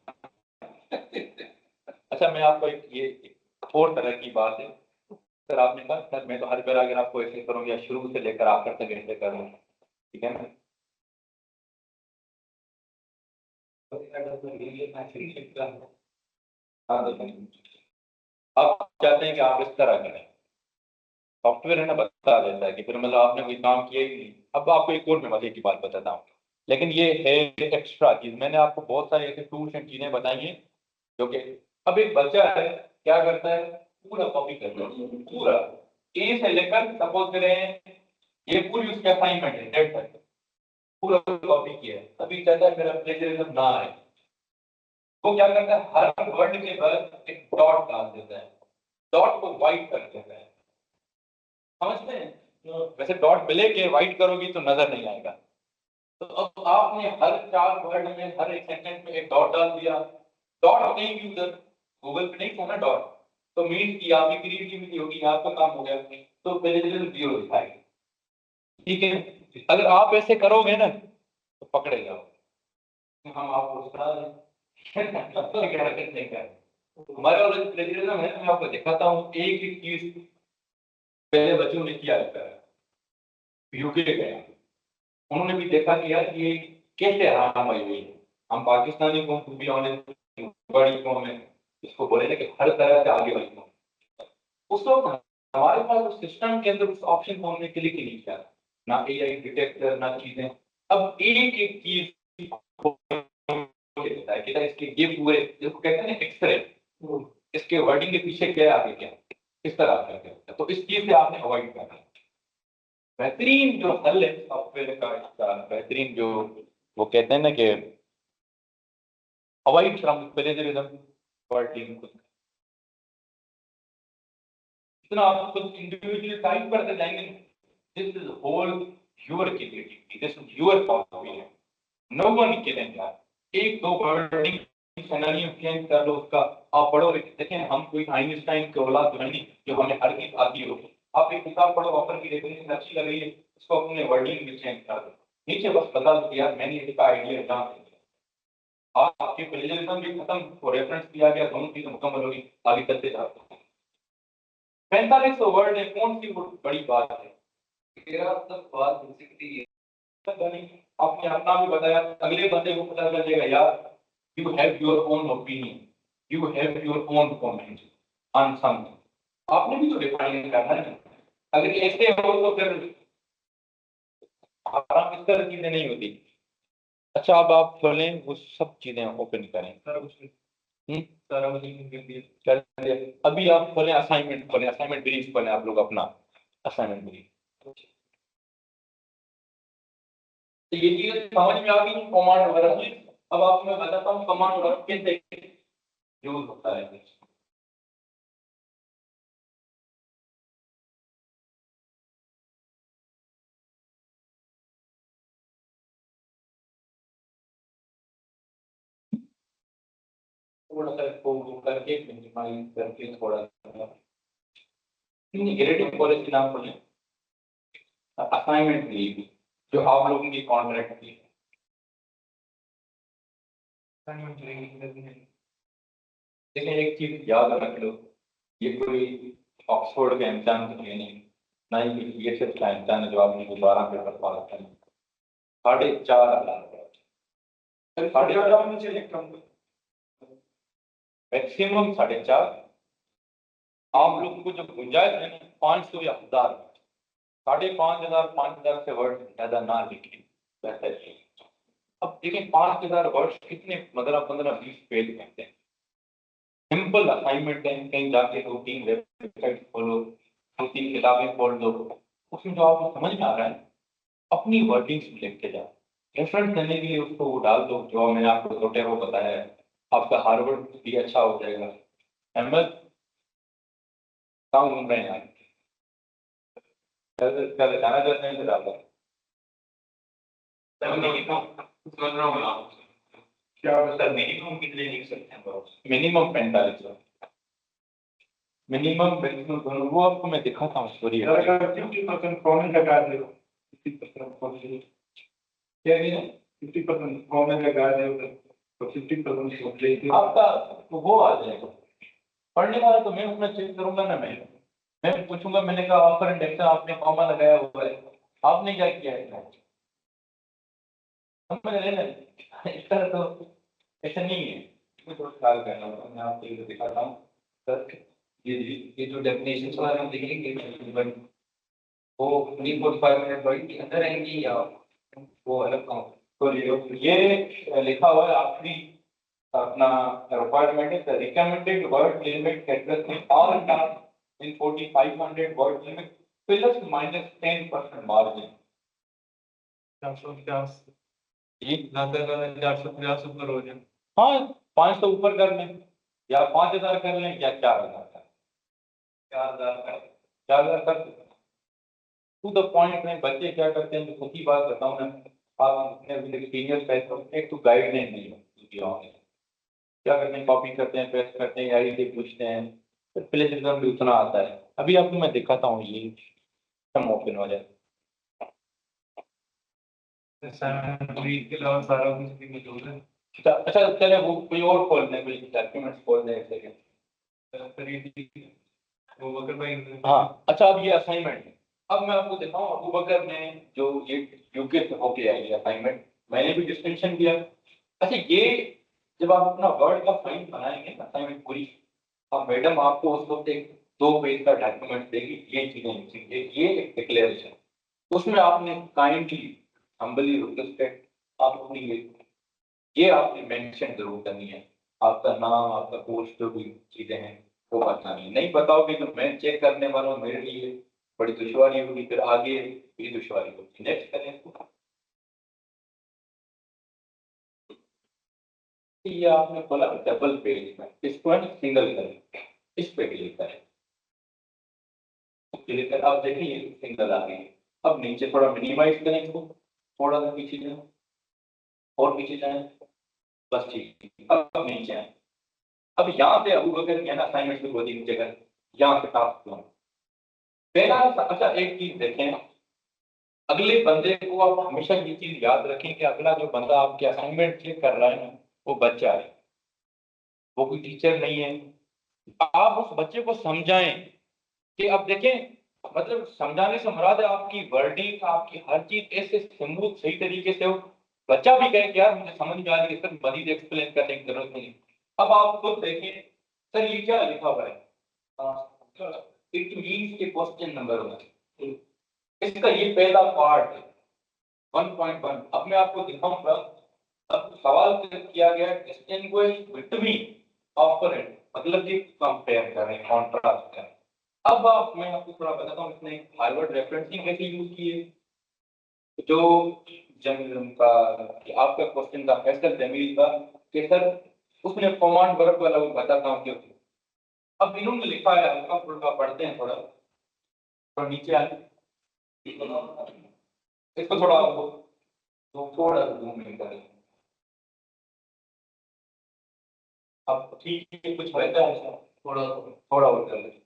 अच्छा मैं आपको एक और तरह की बात है सर, आपने कहा सर मैं तो हर पैराग्राफ को ऐसे करूँ या शुरू से लेकर आखिर तक ऐसे करूँ, ठीक है ना? आप चाहते हैं कि आप इस तरह करें, सॉफ्टवेयर है ना बता देता है कि फिर मतलब आपने कोई काम किया ही नहीं। अब आपको एक और मैं मजे की बात बताता हूँ, लेकिन ये है एक्स्ट्रा चीज। मैंने आपको बहुत सारे ऐसे टूल्स एंड चीजें बताई हैं जो कि अब एक बच्चा है क्या करता है, पूरा कॉपी करता है, पूरा ए से लेकर सपोज करें ये पूरी उसकी असाइनमेंट है डेट तक पूरा कॉपी किया है, अभी चाहता है मेरा प्लेजरिज्म ना आए, वो क्या करता है हर वर्ड के बाद एक डॉट डाल देता है, डॉट को वाइट कर देता है, समझते हैं? वैसे डॉट ब्लैक है, व्हाइट करोगी तो नजर नहीं आएगा। तो अब आपने हर 4 वर्ड में हर एक सेंटेंस में एक डॉट डाल दिया, डॉट नहीं भी उधर गूगल पे नहीं था ना डॉट, तो मीन की आपकी क्रिएटिविटी होगी, आपका काम हो गया, तो प्लेजरिज्म जीरो दिखाएगी, ठीक है? अगर आप ऐसे करोगे ना तो पकड़े जाओ, हम आपको बता दें हमारे वाला प्लेजरिज्म है, मैं आपको दिखाता हूँ एक एक चीज पहले बच्चों ने किया रहता है, यूके गए, उन्होंने भी देखा कि यार ये कैसे हराम आई हुई है। हम पाकिस्तानी कौम टू बी ऑनेस्ट बड़ी कौम है, इसको बोले ना कि हर तरह से आगे बढ़ी कौम, उस वक्त हमारे पास उस सिस्टम के अंदर उस ऑप्शन को हमने क्लिक ही नहीं किया, ना एआई डिटेक्टर ना चीजें। अब एक एक चीज देता है कि इसके ये पूरे जिसको कहते हैं ना एक्सरे, इसके वर्डिंग के पीछे क्या है आगे क्या है, किस तरह करके, तो इस चीज से आपने अवॉइड करना है। बेहतरीन जो हल है सॉफ्टवेयर का, इसका बेहतरीन जो वो कहते हैं ना कि अवॉइड फ्रॉम प्लेजरिज्म वर्डिंग, इतना आप खुद इंडिविजुअल टाइप करते जाएंगे, this is whole your creativity, this is your copy, no one can that. एक दो वर्डिंग सिनेरियो चेंज कर लो उसका, आप पढ़ो, देखें हम कोई आइंस्टाइन के औलाद तो नहीं जो हमें हर चीज आती हो। आप एक किताब पढ़ो, ऑफर की डेफिनेशन अच्छी लग रही है, उसको अपने वर्डिंग में चेंज कर दो, नीचे बस बता दो यार मैंने इसका आइडिया जान लिया, आपकी प्लेजरिज्म भी खत्म, वो रेफरेंस दिया गया, दोनों चीजें मुकम्मल होगी, आगे चलते जाते हैं। 4500 वर्ड है, कौन सी बड़ी बात है, तेरा सब बात बेसिकली आपने अपना भी बताया, अगले बंदे को पता चल जाएगा यार you have your own opinion, you have your own comment on something, आपने भी तो डिफाइन करना है। अगर ऐसे हो तो फिर आराम इस तरह चीजें नहीं होती। अच्छा अब आप खोलें वो सब चीजें ओपन करें, सारा कर दिया। अभी आप खोलें असाइनमेंट, खोलें असाइनमेंट ब्रीफ, खोलें आप लोग अपना असाइनमेंट ब्रीफ, तो ये चीजें समझ में आ गई कमांड वगैरह की। अब आपको मैं बताता हूँ कमांड वगैरह कैसे यूज होता है। थोड़ा सा इसको करके मिनिमाइज करके थोड़ा ग्रेडिंग पॉलिसी नाम बोले, असाइनमेंट लीव जो आप लोगों की कॉन्ट्रैक्ट थी, देखिए एक चीज याद रख लो, ये कोई ऑक्सफोर्ड का इम्तिहान तो है नहीं, ना ही कोई बीएसएफ का इम्तिहान है जो आपने दोबारा पेपर पास करना। 4,500 मैक्सिमम 4,500, आप लोगों को जो गुंजाइश है ना 500 या 1000, 5,500 5,000 से वर्ड ज्यादा ना लिखें बेहतर है। अब देखें 5,000 वर्ड्स कितने, मतलब 15-20 पेज कहते हैं, सिंपल असाइनमेंट है, कहीं जाके 2-3 वेबसाइट खोलो, 2-3 किताबें खोल दो, उसमें जो आपको समझ में आ रहा है अपनी वर्डिंग्स में लिख के जाओ। रेफरेंस देने के लिए उसको वो डाल दो जो मैंने आपको जोटेरो बताया है, आपका हार्वर्ड भी अच्छा हो जाएगा। अहमद कहाँ घूम रहे हैं आप? कल जाना चाहते हैं तो डाल दो। क्या सर मिनिमम कितने लिख सकते हैं? मिनिमम 45। मिनिमम मैक्सिमम दोनों वो आपको मैं दिखाता हूँ सॉरी। 50% कॉमन लगा दो, 50% क्या है 50% कॉमन लगा दो तो 50% आपका तो वो आ जाएगा। पढ़ने वाला तो मैं उसमें चेक करूंगा ना, मैं पूछूंगा, मैंने कहा ऑफर इंडेक्स आपने कॉमा लगाया हुआ है, आपने क्या किया है? समझ रहे ना, इस तरह तो ऐसा नहीं है। इसमें थोड़ा ख्याल करना होगा। मैं आपको ये दिखाता हूँ सर, ये जो डेफिनेशन वाला हम देखेंगे वो 3.5 मिनट वर्ड के अंदर आएंगी या वो अलग काम? तो ये लिखा हुआ है आखिरी अपना रिक्वायरमेंट है, recommended word limit addressing all task in 4500 word limit plus minus 10% margin. 450 जी ज्यादा 450 ऊपर हो जाए। हाँ, 500 ऊपर कर लें या 5000 कर लें या 4000 कर लें। 4000 कर टू द पॉइंट में बच्चे क्या करते हैं, जो खुद की बात बताऊं ना, आप अपने एक्सपीरियंस पैसे एक तो गाइडलाइन नहीं है, क्या करते हैं, कॉपी करते हैं, पेस्ट करते हैं, आई से पूछते हैं, फिर प्लेजरिज्म भी उतना आता है। अभी आपको मैं दिखाता हूँ, ये कम ओपन हो जाए। के अलावा सारा कुछ भी मौजूद है। अच्छा चले वो कोई और खोल दें, कोई डॉक्यूमेंट्स खोल दें एक सेकंड। वो बकर भाई हाँ अच्छा, अब ये असाइनमेंट है। अब मैं आपको दिखाऊं, अबू बकर ने जो ये यूके से होके आई है असाइनमेंट, मैंने भी डिस्टिंक्शन किया। अच्छा ये जब आप अपना वर्ड का फाइल बनाएंगे ना असाइनमेंट पूरी, अब मैडम आपको उस वक्त एक 2 पेज का डॉक्यूमेंट देगी, ये चीजें लिखेंगे, ये एक डिक्लेरेशन, उसमें आपने काइंडली हम्बली रिक्वेस्टेड आप अपनी ये आपने मेंशन जरूर करनी है, आपका नाम, आपका पोस्ट, जो भी चीजें हैं वो बतानी है। नहीं बताओगे तो मैं चेक करने वाला हूँ, मेरे लिए बड़ी दुश्वारी होगी, फिर आगे भी दुश्वारी होगी। नेक्स्ट करें इसको। ये आपने खोला डबल पेज में, इसको सिंगल करें, इस पे क्लिक करें, क्लिक कर आप देखिए ये सिंगल आ गई। अब नीचे थोड़ा मिनिमाइज करें इसको, थोड़ा सा पीछे जाए और पीछे जाए, बस ठीक। अब नीचे आए, अब यहाँ से अबू बकर की असाइनमेंट शुरू होती है जगह, यहाँ से टास्क पहला। अच्छा एक चीज देखें, अगले बंदे को आप हमेशा ये चीज याद रखें कि अगला जो बंदा आपके असाइनमेंट चेक कर रहा है ना, वो बच्चा है, वो कोई टीचर नहीं है। आप उस बच्चे को समझाएं कि अब देखें, मतलब समझाने से मुराद है आपकी वर्डिंग, आपकी हर चीज ऐसे स्मूथ सही तरीके से हो, बच्चा भी कहे कि यार मुझे समझ में आ रही है, सर मजीद एक्सप्लेन करने की जरूरत नहीं। अब आप खुद देखें, सर ये क्या लिखा हुआ है, इट मीन्स के क्वेश्चन नंबर 1, इसका ये पहला पार्ट है 1.1। अब मैं आपको दिखाऊंगा, अब सवाल किया गया डिस्टिंग्विश बिटवीन ऑपरेंट, मतलब कि कंपेयर करें, कॉन्ट्रास्ट करें। अब आप मैं आपको थोड़ा बताता हूँ इसने हार्वर्ड रेफरेंसिंग कैसे यूज की है। जो जंग का आपका क्वेश्चन था फैसल जमील का कि सर उसने कमांड वर्ब वाला वो बताता हूँ क्यों। अब इन्होंने लिखा है, हल्का फुल्का पढ़ते हैं, थोड़ा थोड़ा नीचे आए, इसको थोड़ा तो थोड़ा जूम इन करें। अब ठीक है, कुछ बेहतर है, थोड़ा थोड़ा और कर लें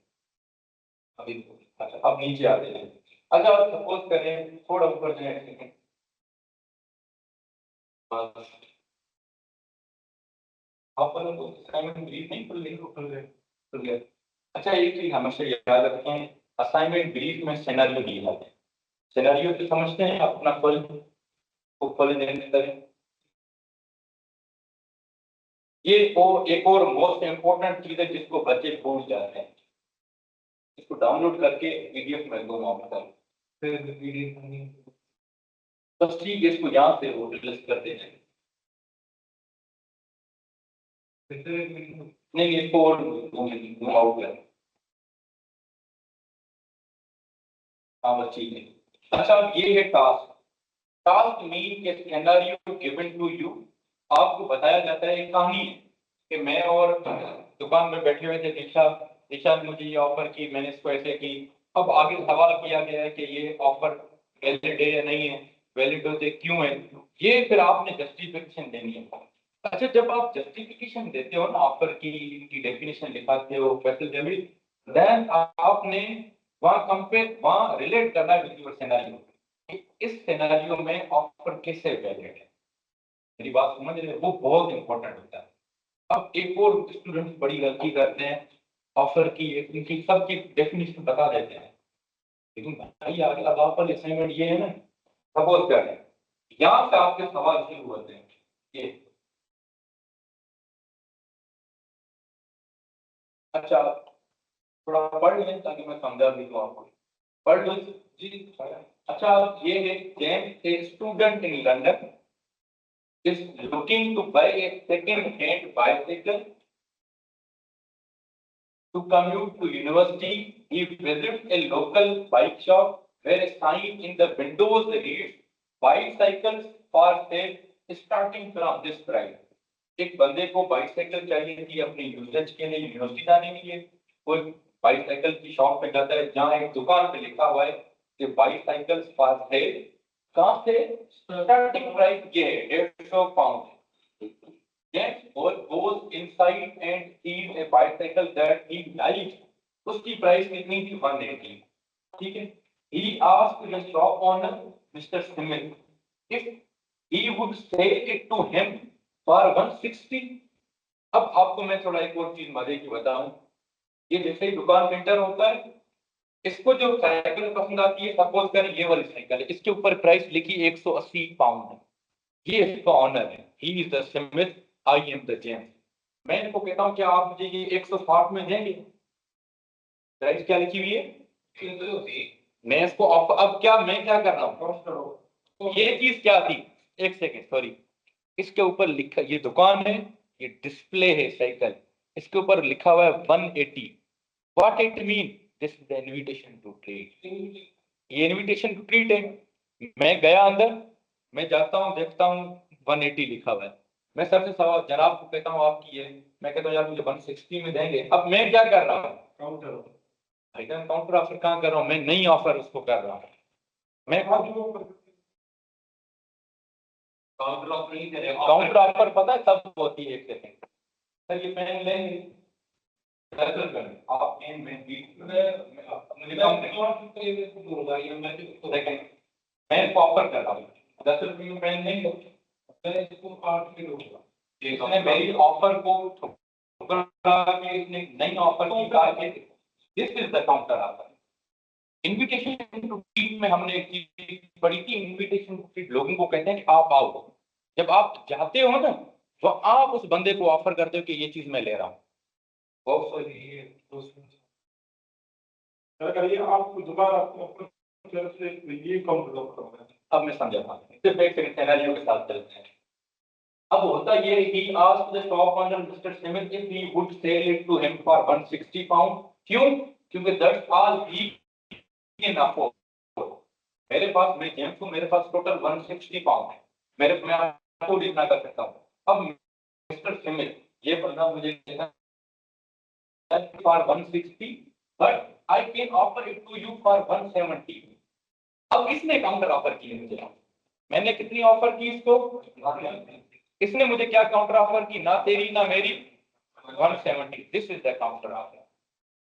अभी। अच्छा अब नीचे आते हैं। अच्छा अब सपोज करें थोड़ा ऊपर जाए, आप पर तो असाइनमेंट ब्रीफ नहीं खुल गया। अच्छा एक चीज हमेशा याद रखें, असाइनमेंट ब्रीफ में सिनेरियो दिया है, सिनेरियो तो समझते हैं, अपना फुल देने करें। ये एक और मोस्ट इंपोर्टेंट चीज है जिसको बच्चे भूल जाते हैं, इसको डाउनलोड करके पीडीएफ में दो माउंट कर, बस ठीक है, इसको यहाँ से वो लिस्ट कर देते हैं। नहीं इसको और जूम आउट कर, हाँ बस ठीक है। अच्छा अब ये है टास्क, टास्क मीन के सिनेरियो गिवन टू यू, आपको बताया जाता है एक कहानी है कि मैं और दुकान में बैठे हुए थे, दिशा ने मुझे ये ऑफर की, मैंने इसको ऐसे की। अब आगे सवाल किया गया है कि ये ऑफर वैलिड है या नहीं है, वैलिड होते क्यों है, ये फिर आपने जस्टिफिकेशन देनी है। अच्छा, जब आप जस्टिफिकेशन देते हो ना ऑफर की, इनकी डेफिनेशन लिखाते हो फैसल डेविड, देन आपने वहां रिलेट करना है विद योर सिनेरियो कि इस सिनेरियो में ऑफर कैसे वैलिड है। मेरी बात समझ रहे हैं? वो बहुत इंपॉर्टेंट होता है। अब एक और स्टूडेंट बड़ी गलती करते हैं, ऑफर की इनकी सबकी डेफिनेशन बता देते हैं, लेकिन भाई आगे अब आपका असाइनमेंट ये है ना, सपोज करें यहाँ से आपके सवाल शुरू होते हैं ये। अच्छा, थोड़ा पढ़ लें ताकि मैं समझा भी दूं आपको। पढ़ लो जी। अच्छा, ये है James a student in London is looking to buy a second-hand bicycle to commute to university. He visits a local bike shop where a sign in the windows reads bicycles for sale starting from this price. एक बंदे को bicycle चाहिए थी अपने usage के लिए, university जाने के लिए। कोई बाइसाइकिल की शॉप पे जाता है जहाँ एक दुकान पे लिखा हुआ है कि बाइसाइकिल्स फॉर सेल। कहाँ से? स्टार्टिंग प्राइस ये है 150 pound. James goes inside and sees a bicycle that he likes. उसकी प्राइस कितनी थी? 180। ठीक है। He asked the shop owner, Mr. Smith, if he would sell it to him for 160। अब आपको मैं थोड़ा एक और चीज मजे की बताऊं। ये जैसे ही दुकान पे एंटर होता है, इसको जो साइकिल पसंद आती है, सपोज करें ये वाली साइकिल है, इसके ऊपर प्राइस लिखी 180 पाउंड है। ये इसका ऑनर है, ही is the Smith, I am the James. मैं इनको कहता हूँ क्या आप मुझे ये 160 में देंगे? प्राइस क्या लिखी हुई है? मैं इसको ऑफर, अब क्या मैं क्या कर रहा हूँ, ये चीज क्या थी? एक सेकेंड, सॉरी, इसके ऊपर लिखा, ये दुकान है, ये डिस्प्ले है साइकिल, इसके ऊपर लिखा हुआ है 180। What it mean? This is the invitation to trade. ये इनविटेशन टू ट्रीट है। मैं गया अंदर, मैं जाता हूँ, देखता हूँ 180 लिखा हुआ है। मैं सर से सवाल जनाब को कहता हूँ आपकी ये, मैं कहता हूँ यार मुझे 160 में देंगे। अब मैं क्या कर रहा हूँ? काउंटर। भाई काउंटर ऑफर कहाँ कर रहा हूँ मैं? नई ऑफर उसको कर रहा हूँ मैं। काउंटर ऑफर नहीं दे, काउंटर ऑफर पता है सब होती है। एक सेकंड सर, ये पेन लेंगे, आप पेन में मुझे मैं ऑफर कर रहा हूँ 10 रुपये में पेन लेंगे, मैं इसको काट के दूंगा। इसने मेरी ऑफर को ठुकरा के, इसने नई ऑफर की काट के, this is the counter offer. Invitation to treat में हमने एक चीज पढ़ी थी, इनविटेशन टू ट्रीट लोगों को कहते हैं कि आप आओ। जब आप जाते हो ना, तो आप उस बंदे को ऑफर करते हो कि ये चीज मैं ले रहा हूँ। आपको दोबारा ये काउंटर ऑफर, अब मैं समझा था, सिर्फ एक सेकंड सिनेरियो के साथ चलते हैं। अब होता ये है कि asked the shop owner Mister Smith if he would sell it to him for 160 pound. क्यों? क्योंकि that's all he can afford. मेरे पास, मैं जेम्स हूं, मेरे पास टोटल 160 पाउंड है, मेरे मैं आपको इतना कर सकता हूं। अब मिस्टर स्मिथ, ये बंदा मुझे कहता है for 160 but I can offer it to you for 170। अब इसने काउंटर ऑफर की मुझे, मैंने कितनी ऑफर की इसको? इसने मुझे क्या काउंटर ऑफर की? ना तेरी ना मेरी, 170। This is the counter offer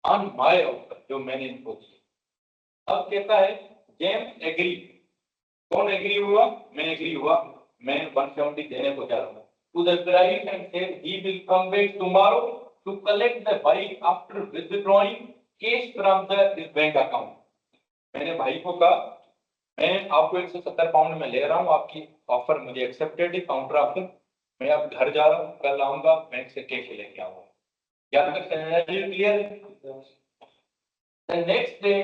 on my offer जो मैंने इनको की। अब कहता है जेम्स एग्री। कौन एग्री हुआ? मैं एग्री हुआ, मैं 170 देने को जा रहा हूँ to the price and said he will come back tomorrow to collect the bike after withdrawing cash from the bank account. मैंने भाई को कहा मैं आपको 170 पाउंड में ले रहा हूँ, आपकी ऑफर मुझे एक्सेप्टेड है, काउंटर ऑफर। मैं अब घर जा रहा हूँ, कल आऊंगा, बैंक से कैश लेके आऊंगा। क्या तक सिनेरियो क्लियर है? The next day,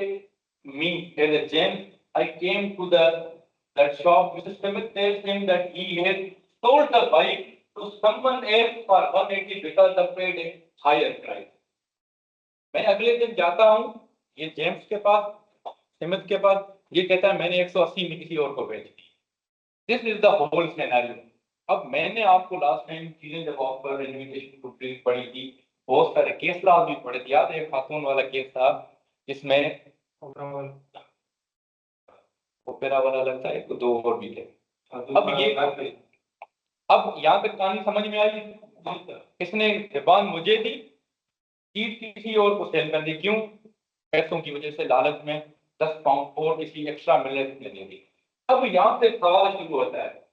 me as a James, I came to that shop. Mr. Smith tells him that he has sold the bike to someone else for 180 because they paid a higher price. मैं अगले दिन जाता हूँ ये James के पास, Smith के पास, ये कहता है मैंने 180 में किसी और को बेच दी। This is the whole scenario. अब मैंने आपको लास्ट टाइम चीजें जब ऑफर इन्विटेशन पढ़ी थी, बहुत सारे केस लॉ भी पढ़े थे, याद है खातून वाला केस था जिसमें ओपेरा वाला लगता है, एक दो और भी थे। अब यहाँ तक कहानी समझ में आई, इसने जबान मुझे दी, चीज किसी और को सेल कर दी, क्यों? पैसों की वजह से, लालच में 10 पाउंड और किसी एक्स्ट्रा मिलने दे दी। अब यहाँ से सवाल शुरू होता है,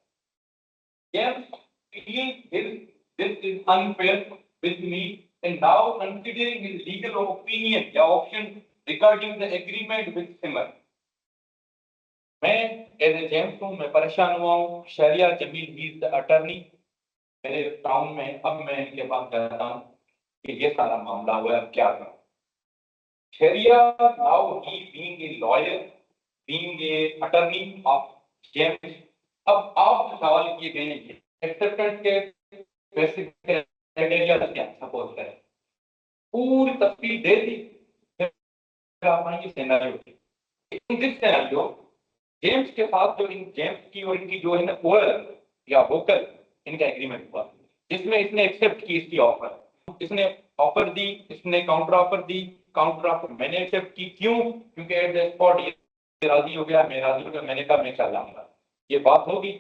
James feeling this is unfair with me, and now considering his legal opinion या option regarding the agreement with Simmer, मैं एज ए जेम्स हूँ, मैं परेशान हुआ हूँ। Sharia Jamil he is the attorney मेरे टाउन में। अब मैं इनके पास जाता हूँ कि ये सारा मामला हुआ है, अब क्या करूँ? Sharia now he being a lawyer, being a attorney of James, अब आप जो सवाल किए गए हैं एक्सेप्टेंस के बेसिक क्राइटेरिया क्या सपोज करें, पूरी तफसील दे दी, फिर आप आएंगे scenario. In this scenario James के साथ जो इन जेम्स की और इनकी जो है ना ओरल या वोकल इनका एग्रीमेंट हुआ, जिसमें इसने एक्सेप्ट की इसकी ऑफर, इसने ऑफर दी, इसने काउंटर ऑफर दी, काउंटर ऑफर मैंने एक्सेप्ट की, क्यों? क्योंकि एट द स्पॉट ये राजी हो गया, मैं राजी हो गया, मैंने कहा मैं चल आऊंगा, ये बात होगी।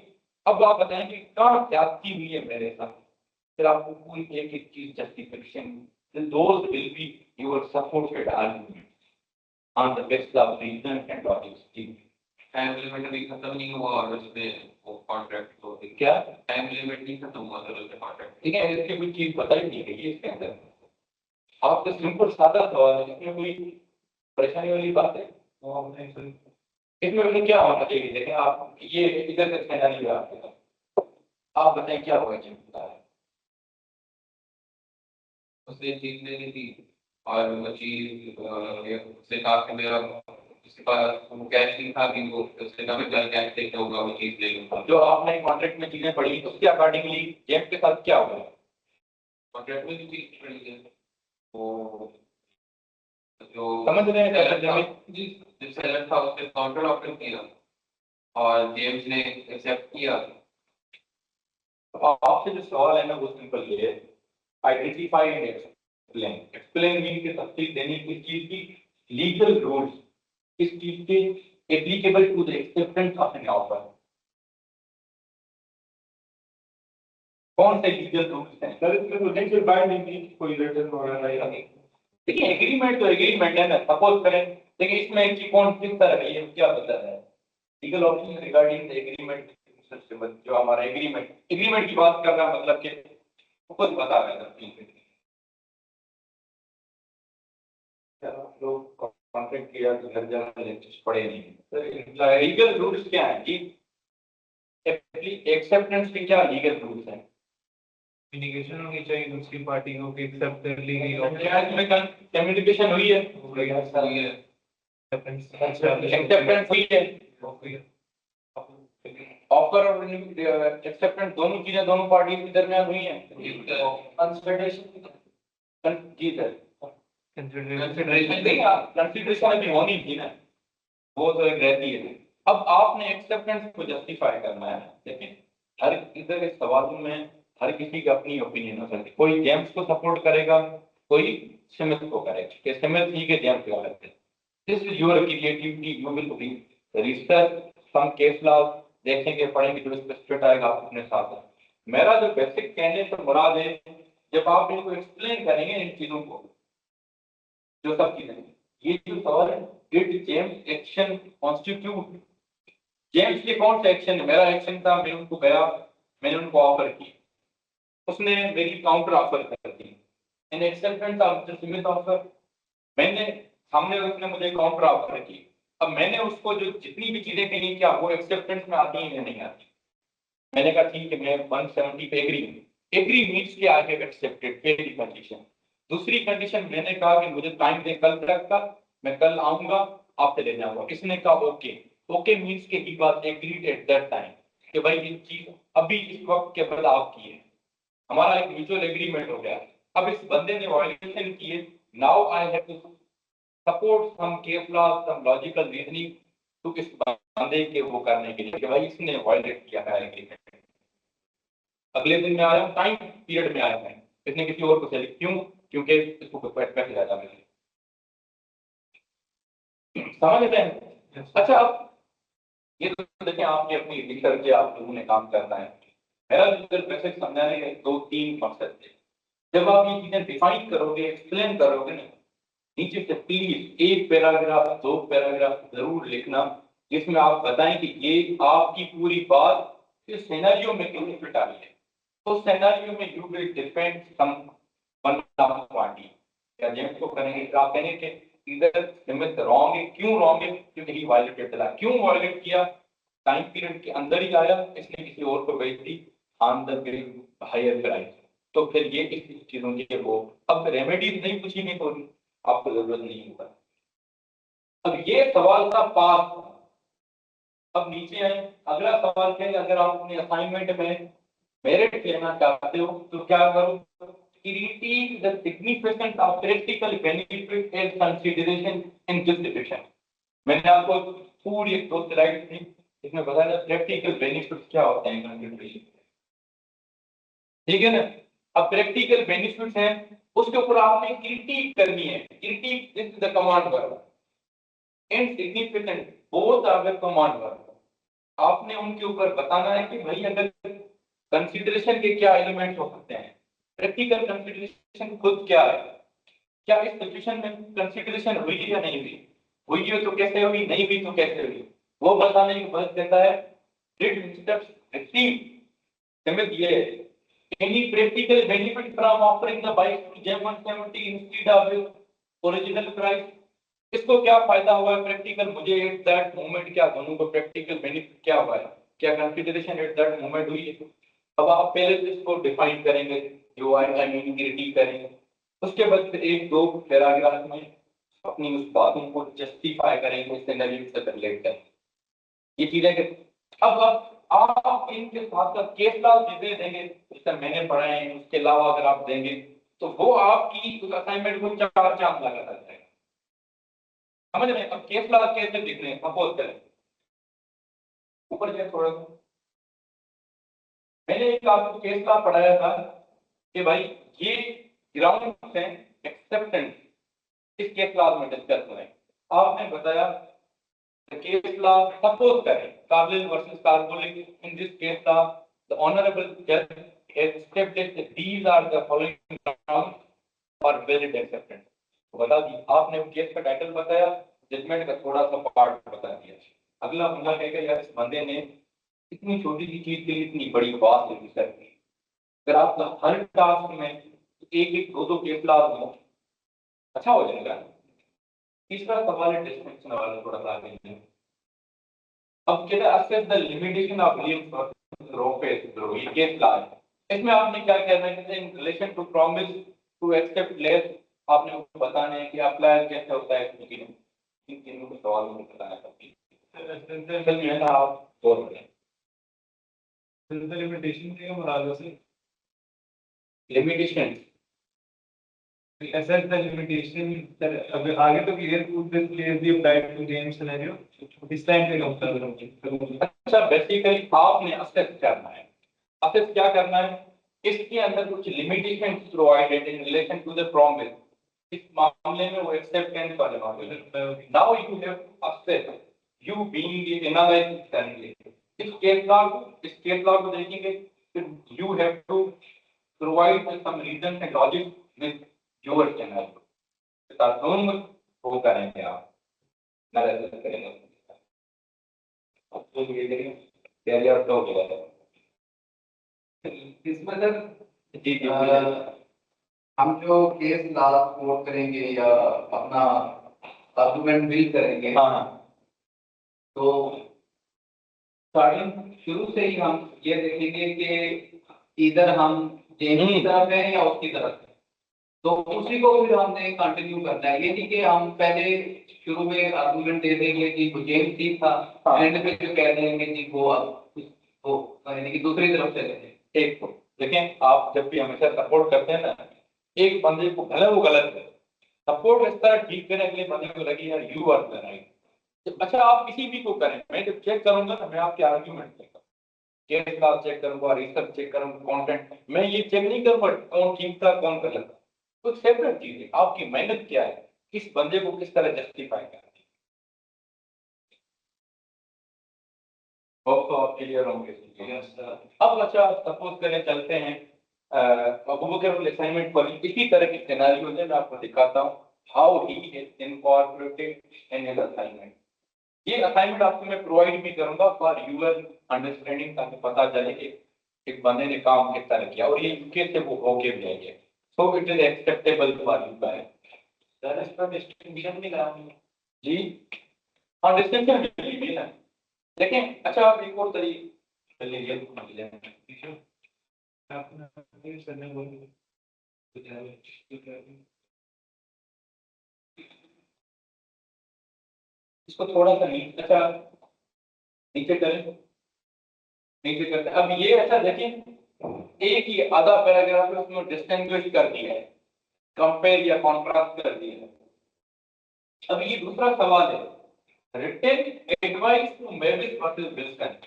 अब आप बताएंगे कहाँ ज्यादती हुई है मेरे साथ, फिर आपको पूरी एक एक चीज justification, those will be your supported argument on the basis of reason and logic। Time limit भी खत्म नहीं हुआ और उसमें वो कॉन्ट्रैक्ट तो क्या टाइम लिमिट नहीं खत्म हुआ तो उसमें कॉन्ट्रैक्ट, ठीक है, इसकी कोई चीज बताई नहीं गई है इसके अंदर। आप तो सिंपल सादा सवाल है, इसमें कोई परेशानी वाली बात है? इसमें मैंने क्या होना चाहिए? देखें आप, ये इधर से कहना नहीं हुआ, आप बताएं क्या होगा चाहिए? उसने चीज लेनी थी और वो चीज उससे कहा कि मेरा उसके पास वो कैश नहीं था कि वो उसने कहा मैं कल कैश लेके आऊंगा, वो चीज ले लूंगा। जो आपने कॉन्ट्रैक्ट में चीजें पढ़ी उसके अकॉर्डिंगली जेम्स के साथ क्या होगा? कॉन्ट्रैक्ट में जो चीज पड़ी है वो जो समझ रहे हैं क्या? जिस सेलर था उसने काउंटर ऑफर किया और जेम्स ने एक्सेप्ट किया। आपसे जो सवाल है ना वो सिंपल ये है, identify and explain. Explain mean के तफसील देनी किस चीज की, लीगल रूल्स किस चीज के applicable to the acceptance of an offer. कौन से लीगल रूल्स हैं सर? इसमें तो लीगल बाइंडिंग की कोई रिटर्न वगैरह नहीं। देखिए एग्रीमेंट तो एग्रीमेंट है ना, सपोज करें, लेकिन इसमें एक कौन किस तरह है ये क्या बता रहा है? Legal option regarding the agreement, जो हमारा एग्रीमेंट की बात कर रहा है, मतलब कि खुद बता रहे हैं लोग कॉन्ट्रैक्ट किया तो घर जाकर लेक्चर्स पढ़े नहीं। लीगल रूल्स क्या है जी? एक्सेप्टेंस के क्या लीगल रूल्स हैं? कम्युनिकेशन होनी चाहिए दूसरी पार्टी को कि एक्सेप्ट कर ली गई क्या इसमें कम्युनिकेशन हुई है? एक्सेप्टेंस हुई है, ऑफर और एक्सेप्टेंस दोनों चीजें दोनों पार्टी के दरमियान हुई हैं। जी सर, कंसिडरेशन अभी होनी थी ना, वो तो एक रहती है। अब आपने एक्सेप्टेंस को जस्टिफाई करना है। लेकिन हर इधर के सवालों में हर किसी की अपनी ओपिनियन हो सकती है, कोई जेम्स को सपोर्ट करेगा, कोई स्मिथ को करेगा, कि स्मिथ ही के जेम्स को करते हैं। This is your creativity, you will research some case law, देखेंगे पढ़ेंगे, जो इस पे फिट आएगा आप अपने साथ। मेरा जो बेसिक कहने से मुराद है, जब आप इनको एक्सप्लेन करेंगे इन चीजों को, जो सब चीजें, ये जो सवाल है, did James action constitute, James के कौन सा एक्शन है? मेरा एक्शन था, मैं उनको गया, मैंने उनको ऑफर की, उसने मेरी काउंटर ऑफर कर दी, in acceptance of the Smith offer, मैंने सामने उसने मुझे काउंटर ऑफर की। अब मैंने उसको जो जितनी भी चीजें कही, क्या वो एक्सेप्टेंस में आती है या नहीं आती? मैंने कहा ठीक है, मैं 170 पे एग्री मीन्स के आई हैव एक्सेप्टेड, पहली कंडीशन। दूसरी कंडीशन मैंने कहा कि मुझे टाइम दे कल तक का, मैं कल आऊंगा, आपसे ले जाऊंगा। किसने कहा ओके? ओके मीन्स के ही बात एग्रीड एट दैट टाइम कि भाई ये चीज अभी इस वक्त के बाद आपकी है, हमारा एक म्यूचुअल एग्रीमेंट हो गया। अब इस बंदे ने वायलेशन की है, now I have to support some case law, some logical reasoning to this बंदे के वो करने के लिए कि भाई इसने वायलेट किया है एग्रीमेंट। अगले दिन में आया, टाइम पीरियड में आया है, इसने किसी और को सेल, क्यों? क्योंकि इसको पैसे ज्यादा मिले। समझ रहे हैं? अच्छा, अब ये तो देखिए आपने अपनी रिसर्च के आप लोगों ने काम करना है। मेरा रिसर्च मैसेज समझाने के 2-3 मकसद थे। जब आप ये चीजें डिफाइन करोगे, एक्सप्लेन करोगे ना, नीचे से प्लीज 1 पैराग्राफ 2 पैराग्राफ जरूर लिखना, जिसमें आप बताएं कि ये आपकी पूरी बात इस सिनेरियो में कैसे फिट आ रही है। तो सिनेरियो में you will defend some one party या जेम्स को करेंगे, आप कहेंगे कि इधर सिमित रॉन्ग है। क्यों रॉन्ग है? क्योंकि ही वायलेटेड द लॉ। क्यों वायलेट किया? टाइम पीरियड के अंदर ही आया, इसने किसी और को बेच दी ऑन द हायर प्राइस। तो फिर ये इस चीजों की वो अब रेमेडीज नहीं पूछी नहीं, तो आपको जरूरत नहीं होगा। अब ये सवाल था पास। अब नीचे आए, अगला सवाल क्या है? अगर आप अपने असाइनमेंट में मेरिट लेना चाहते हो तो क्या करो? Creating the significance of practical benefit as consideration in justification। मैंने आपको पूरी एक 2 स्लाइड थी इसमें बताया प्रैक्टिकल बेनिफिट क्या होते हैं कंसिडरेशन। ठीक है ना? अब प्रैक्टिकल बेनिफिट्स हैं, उसके ऊपर आपने क्रिटिक करनी है। Critique is the command verb and significant both are the command verb. आपने उनके ऊपर बताना है कि भाई अगर कंसिडरेशन के क्या एलिमेंट्स हो सकते हैं, प्रैक्टिकल कंसिडरेशन खुद क्या है, क्या इस सिचुएशन में कंसिडरेशन हुई या नहीं हुई है तो कैसे हुई, नहीं हुई तो कैसे हुई, वो बताने की मदद देता है। डिड मिस्टर रिसीव समझ ये any practical benefit from offering the bike to J 170 instead of original price। इसको क्या फायदा हुआ है प्रैक्टिकल, मुझे एट दैट मोमेंट क्या दोनों को प्रैक्टिकल बेनिफिट क्या हुआ है, क्या कंसिडरेशन एट दैट मोमेंट हुई है। अब आप पहले इसको डिफाइन करेंगे, जो आई मीन क्रिएटिव करेंगे, उसके बाद फिर 1-2 पैराग्राफ में अपनी उस बातों को जस्टिफाई करेंगे, सिनेरियो से रिलेट करेंगे। ये चीजें अब आप इनके साथ साथ केस लॉ जितने देंगे, जैसे मैंने पढ़ाए हैं, उसके अलावा अगर आप देंगे तो वो आपकी उस असाइनमेंट को 4 चांद लगा देते हैं। समझ रहे हैं? अब केस लॉ कैसे लिखने हैं, सपोज करें ऊपर जाए थोड़ा सा, मैंने एक आपको केस लॉ पढ़ाया था कि भाई ये ग्राउंड्स हैं एक्सेप्टेंस, इस केस लॉ में डिस्कस करें। आपने बताया case law, suppose करें Carlin versus Carbolin, in this case law the honorable judge has established that these are the following grounds for valid acceptance। बता दी आपने केस का टाइटल बताया, जजमेंट का थोड़ा सा पार्ट बता दिया। अगला बंदा कहेगा यार इस बंदे ने इतनी छोटी सी चीज के लिए इतनी बड़ी बात रिसर्च की। अगर आप हर टास्क में 1-1 2-2 केस लॉ हो, अच्छा हो जाएगा। तीसरा सवाल है डिस्क्रिप्शन वाला, थोड़ा सा आगे। अब कहते हैं assess the limitation of real profit through ये केस लॉ है। इसमें आपने क्या कहना है कि in relation to promise to accept less, आपने बताना है कि अप्लाई कैसे होता है, इन तीनों के सवालों को बताना है। चल ये ना आप बोल रहे हैं लिमिटेशन क्या मुराद है? लिमिटेशन assess the limitation अब आगे तो clear proof this clearly applied to James scenario, इस टाइम पे कम कर रहा अच्छा बेसिकली आपने असेस करना है। असेस क्या करना है? इसके अंदर कुछ limitation provided in relation to the promise, इस मामले में वो एक्सेप्टेंस वाले मामले में। Now you have to assess, you being analyse करेंगे इस केस लॉ को देखेंगे, फिर you have to provide some reason and logic with your scenario. दोनों वो करेंगे आप एनालिसिस करेंगे। अब तो ये देखें कैरियर तो हो गया इसमें सर जी जी हम जो केस लॉ कोर्ट करेंगे या अपना आर्गुमेंट बिल्ड करेंगे, हाँ तो स्टार्टिंग शुरू से ही हम ये देखेंगे कि इधर हम जेम्स की तरफ हैं या उसकी तरफ हैं, तो उसी को फिर हमने कंटिन्यू करना है। ये नहीं कि हम पहले शुरू में आर्गुमेंट दे देंगे कि वो जेम्स ठीक था, एंड में फिर कह देंगे कि वो यानी कि दूसरी तरफ चले गए। एक तो देखें, आप जब भी हमेशा सपोर्ट करते हैं ना, एक बंदे को भले वो गलत है, सपोर्ट इस तरह ठीक करने के लिए बंदे को लगी यार यू आर द राइट, अच्छा आप किसी भी को करें, मैं जब चेक करूंगा ना मैं आपके आर्ग्यूमेंट चेक करूंगा, केस लॉ चेक करूंगा, रिसर्च चेक करूंगा, कंटेंट, मैं ये चेक नहीं करूंगा कौन ठीक था कौन गलत था। तो सेपरेट चीज है, आपकी मेहनत क्या है, किस बंदे को किस तरह जस्टिफाई करना है। तो आप क्लियर होंगे। अब अच्छा सपोज करें चलते हैं अबूबकर असाइनमेंट पर, इसी तरह की सिनेरियो में मैं आपको दिखाता हूँ how he is incorporated in his assignment. ये असाइनमेंट आपको मैं प्रोवाइड भी करूंगा फॉर यूर अंडरस्टैंडिंग, ताकि पता चले कि एक बंदे ने काम किस तरह किया, और ये यूके से वो होके भी आई है, so it is acceptable for you guys. Sir इसका डिस्टिंक्शन भी कराऊंगा जी। हाँ डिस्टिंक्शन भी है, लेकिन अच्छा आप एक और तरीके लीजिए। इसको थोड़ा सा नीचे, अच्छा नीचे करें, नीचे करते हैं। अब ये ऐसा देखें एक ही आधा पैराग्राफ है उसमें डिस्टिंग्विश कर दिया है, कंपेयर या कॉन्ट्रास्ट कर दिया है। अब ये दूसरा सवाल है, written advice to Mavis versus Wilson.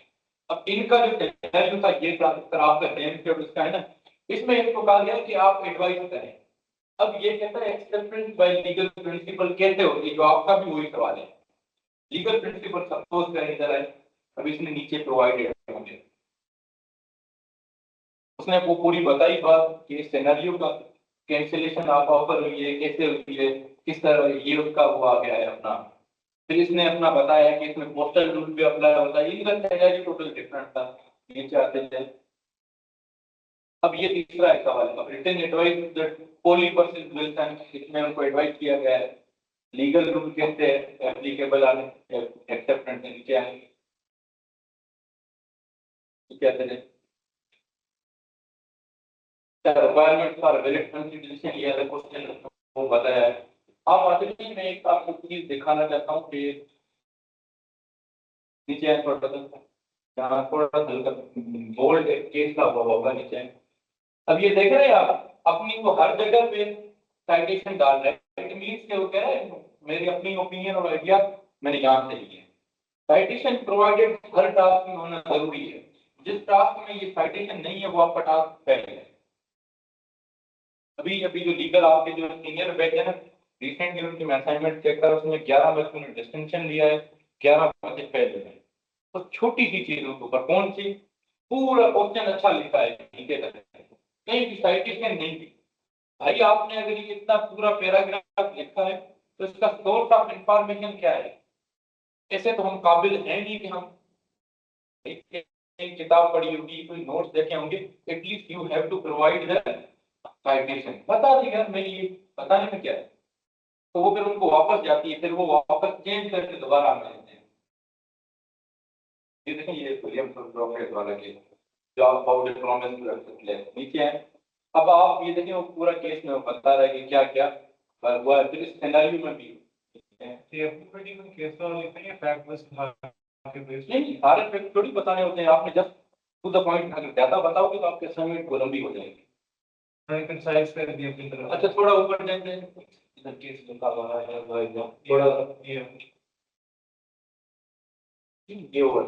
अब इनका जो सिनेरियो था ये आपका जेम्स जेम्स का है ना, इसमें इसको कहा गया कि आप एडवाइस करें। अब ये कहता है एक्सेप्टेंस बाय लीगल प्रिंसिपल कैसे होती है, जो आपका भी वही सवाल है। लीगल प्रिंसिपल सपोज करें इधर है, अब इसने नीचे प्रोवाइडेड होंगे, उसने वो पूरी बताई बात कि सिनेरियो का कैंसिलेशन आप ऑफर हुई है कैसे हुई है, किस तरह ये उसका वो आ गया है अपना। फिर इसने अपना बताया कि इसमें पोस्टल रूल भी अप्लाई होता है, इनका सिनेरियो टोटल डिफरेंट था। नीचे आते हैं, अब ये तीसरा है सवाल, अब written advice that Polly versus Wilson, इसमें उनको एडवाइस किया गया है लीगल रूल कैसे एप्लीकेबल आने एक्सेप्टेंस नीचे आने कहते हैं रिक्वायरमेंट फॉर वैलिड कंसिडरेशन, ये अलग क्वेश्चन वो बताया है। आप आते ही मैं एक आपको चीज दिखाना चाहता हूँ कि नीचे है थोड़ा सा, यहाँ थोड़ा सा हल्का बोल्ड केस का हुआ होगा नीचे। अब ये देख रहे हैं आप अपनी को हर जगह पे साइटेशन डाल रहे हैं, इट मींस कि वो कह रहे हैं मेरी अपनी ओपिनियन और आइडिया मैंने यहाँ से लिए। साइटेशन प्रोवाइडेड हर टास्क में होना जरूरी है, जिस टास्क में ये साइटेशन नहीं है वो आपका टास्क फेल है। अभी अभी जो लीगल आपके जो सीनियर बैठे हैं ना, रिसेंटली उनकी मैं असाइनमेंट चेक कर, उसमें 11 बच्चों ने डिस्टिंक्शन लिया है, 11 बच्चे फेल हुए हैं। तो छोटी सी चीजों के ऊपर कौन सी पूरा क्वेश्चन अच्छा लिखा है ठीक है, कहीं भी साइटेशन नहीं दी। भाई आपने अगर ये इतना पूरा पैराग्राफ लिखा है तो इसका सोर्स ऑफ इंफॉर्मेशन क्या है। ऐसे तो हम काबिल हैं नहीं कि हम एक किताब पढ़ी होगी कोई नोट्स देखे होंगे, at least you have to provide the citation. बता दी यार मैं ये बताने में क्या है, तो वो फिर उनको वापस जाती है, फिर वो वापस चेंज करके दोबारा हमें देते हैं। ये देखें ये विलियम प्रोफेसर वाला केस जो आप how they promise to accept नीचे है। अब आप ये देखें वो पूरा केस में बता रहा है कि क्या क्या हुआ है, फिर इस सिनेरियो में भी नहीं सारे फैक्ट थोड़ी बताने होते हैं, आपने जस्ट टू द पॉइंट अगर ज्यादा बताओगे तो आपके असाइनमेंट को लंबी हो जाएगी। कंसाइज कर दिया अपनी तरफ। अच्छा थोड़ा ऊपर जाएंगे, इधर केस लिखा हुआ है थोड़ा ये ओवर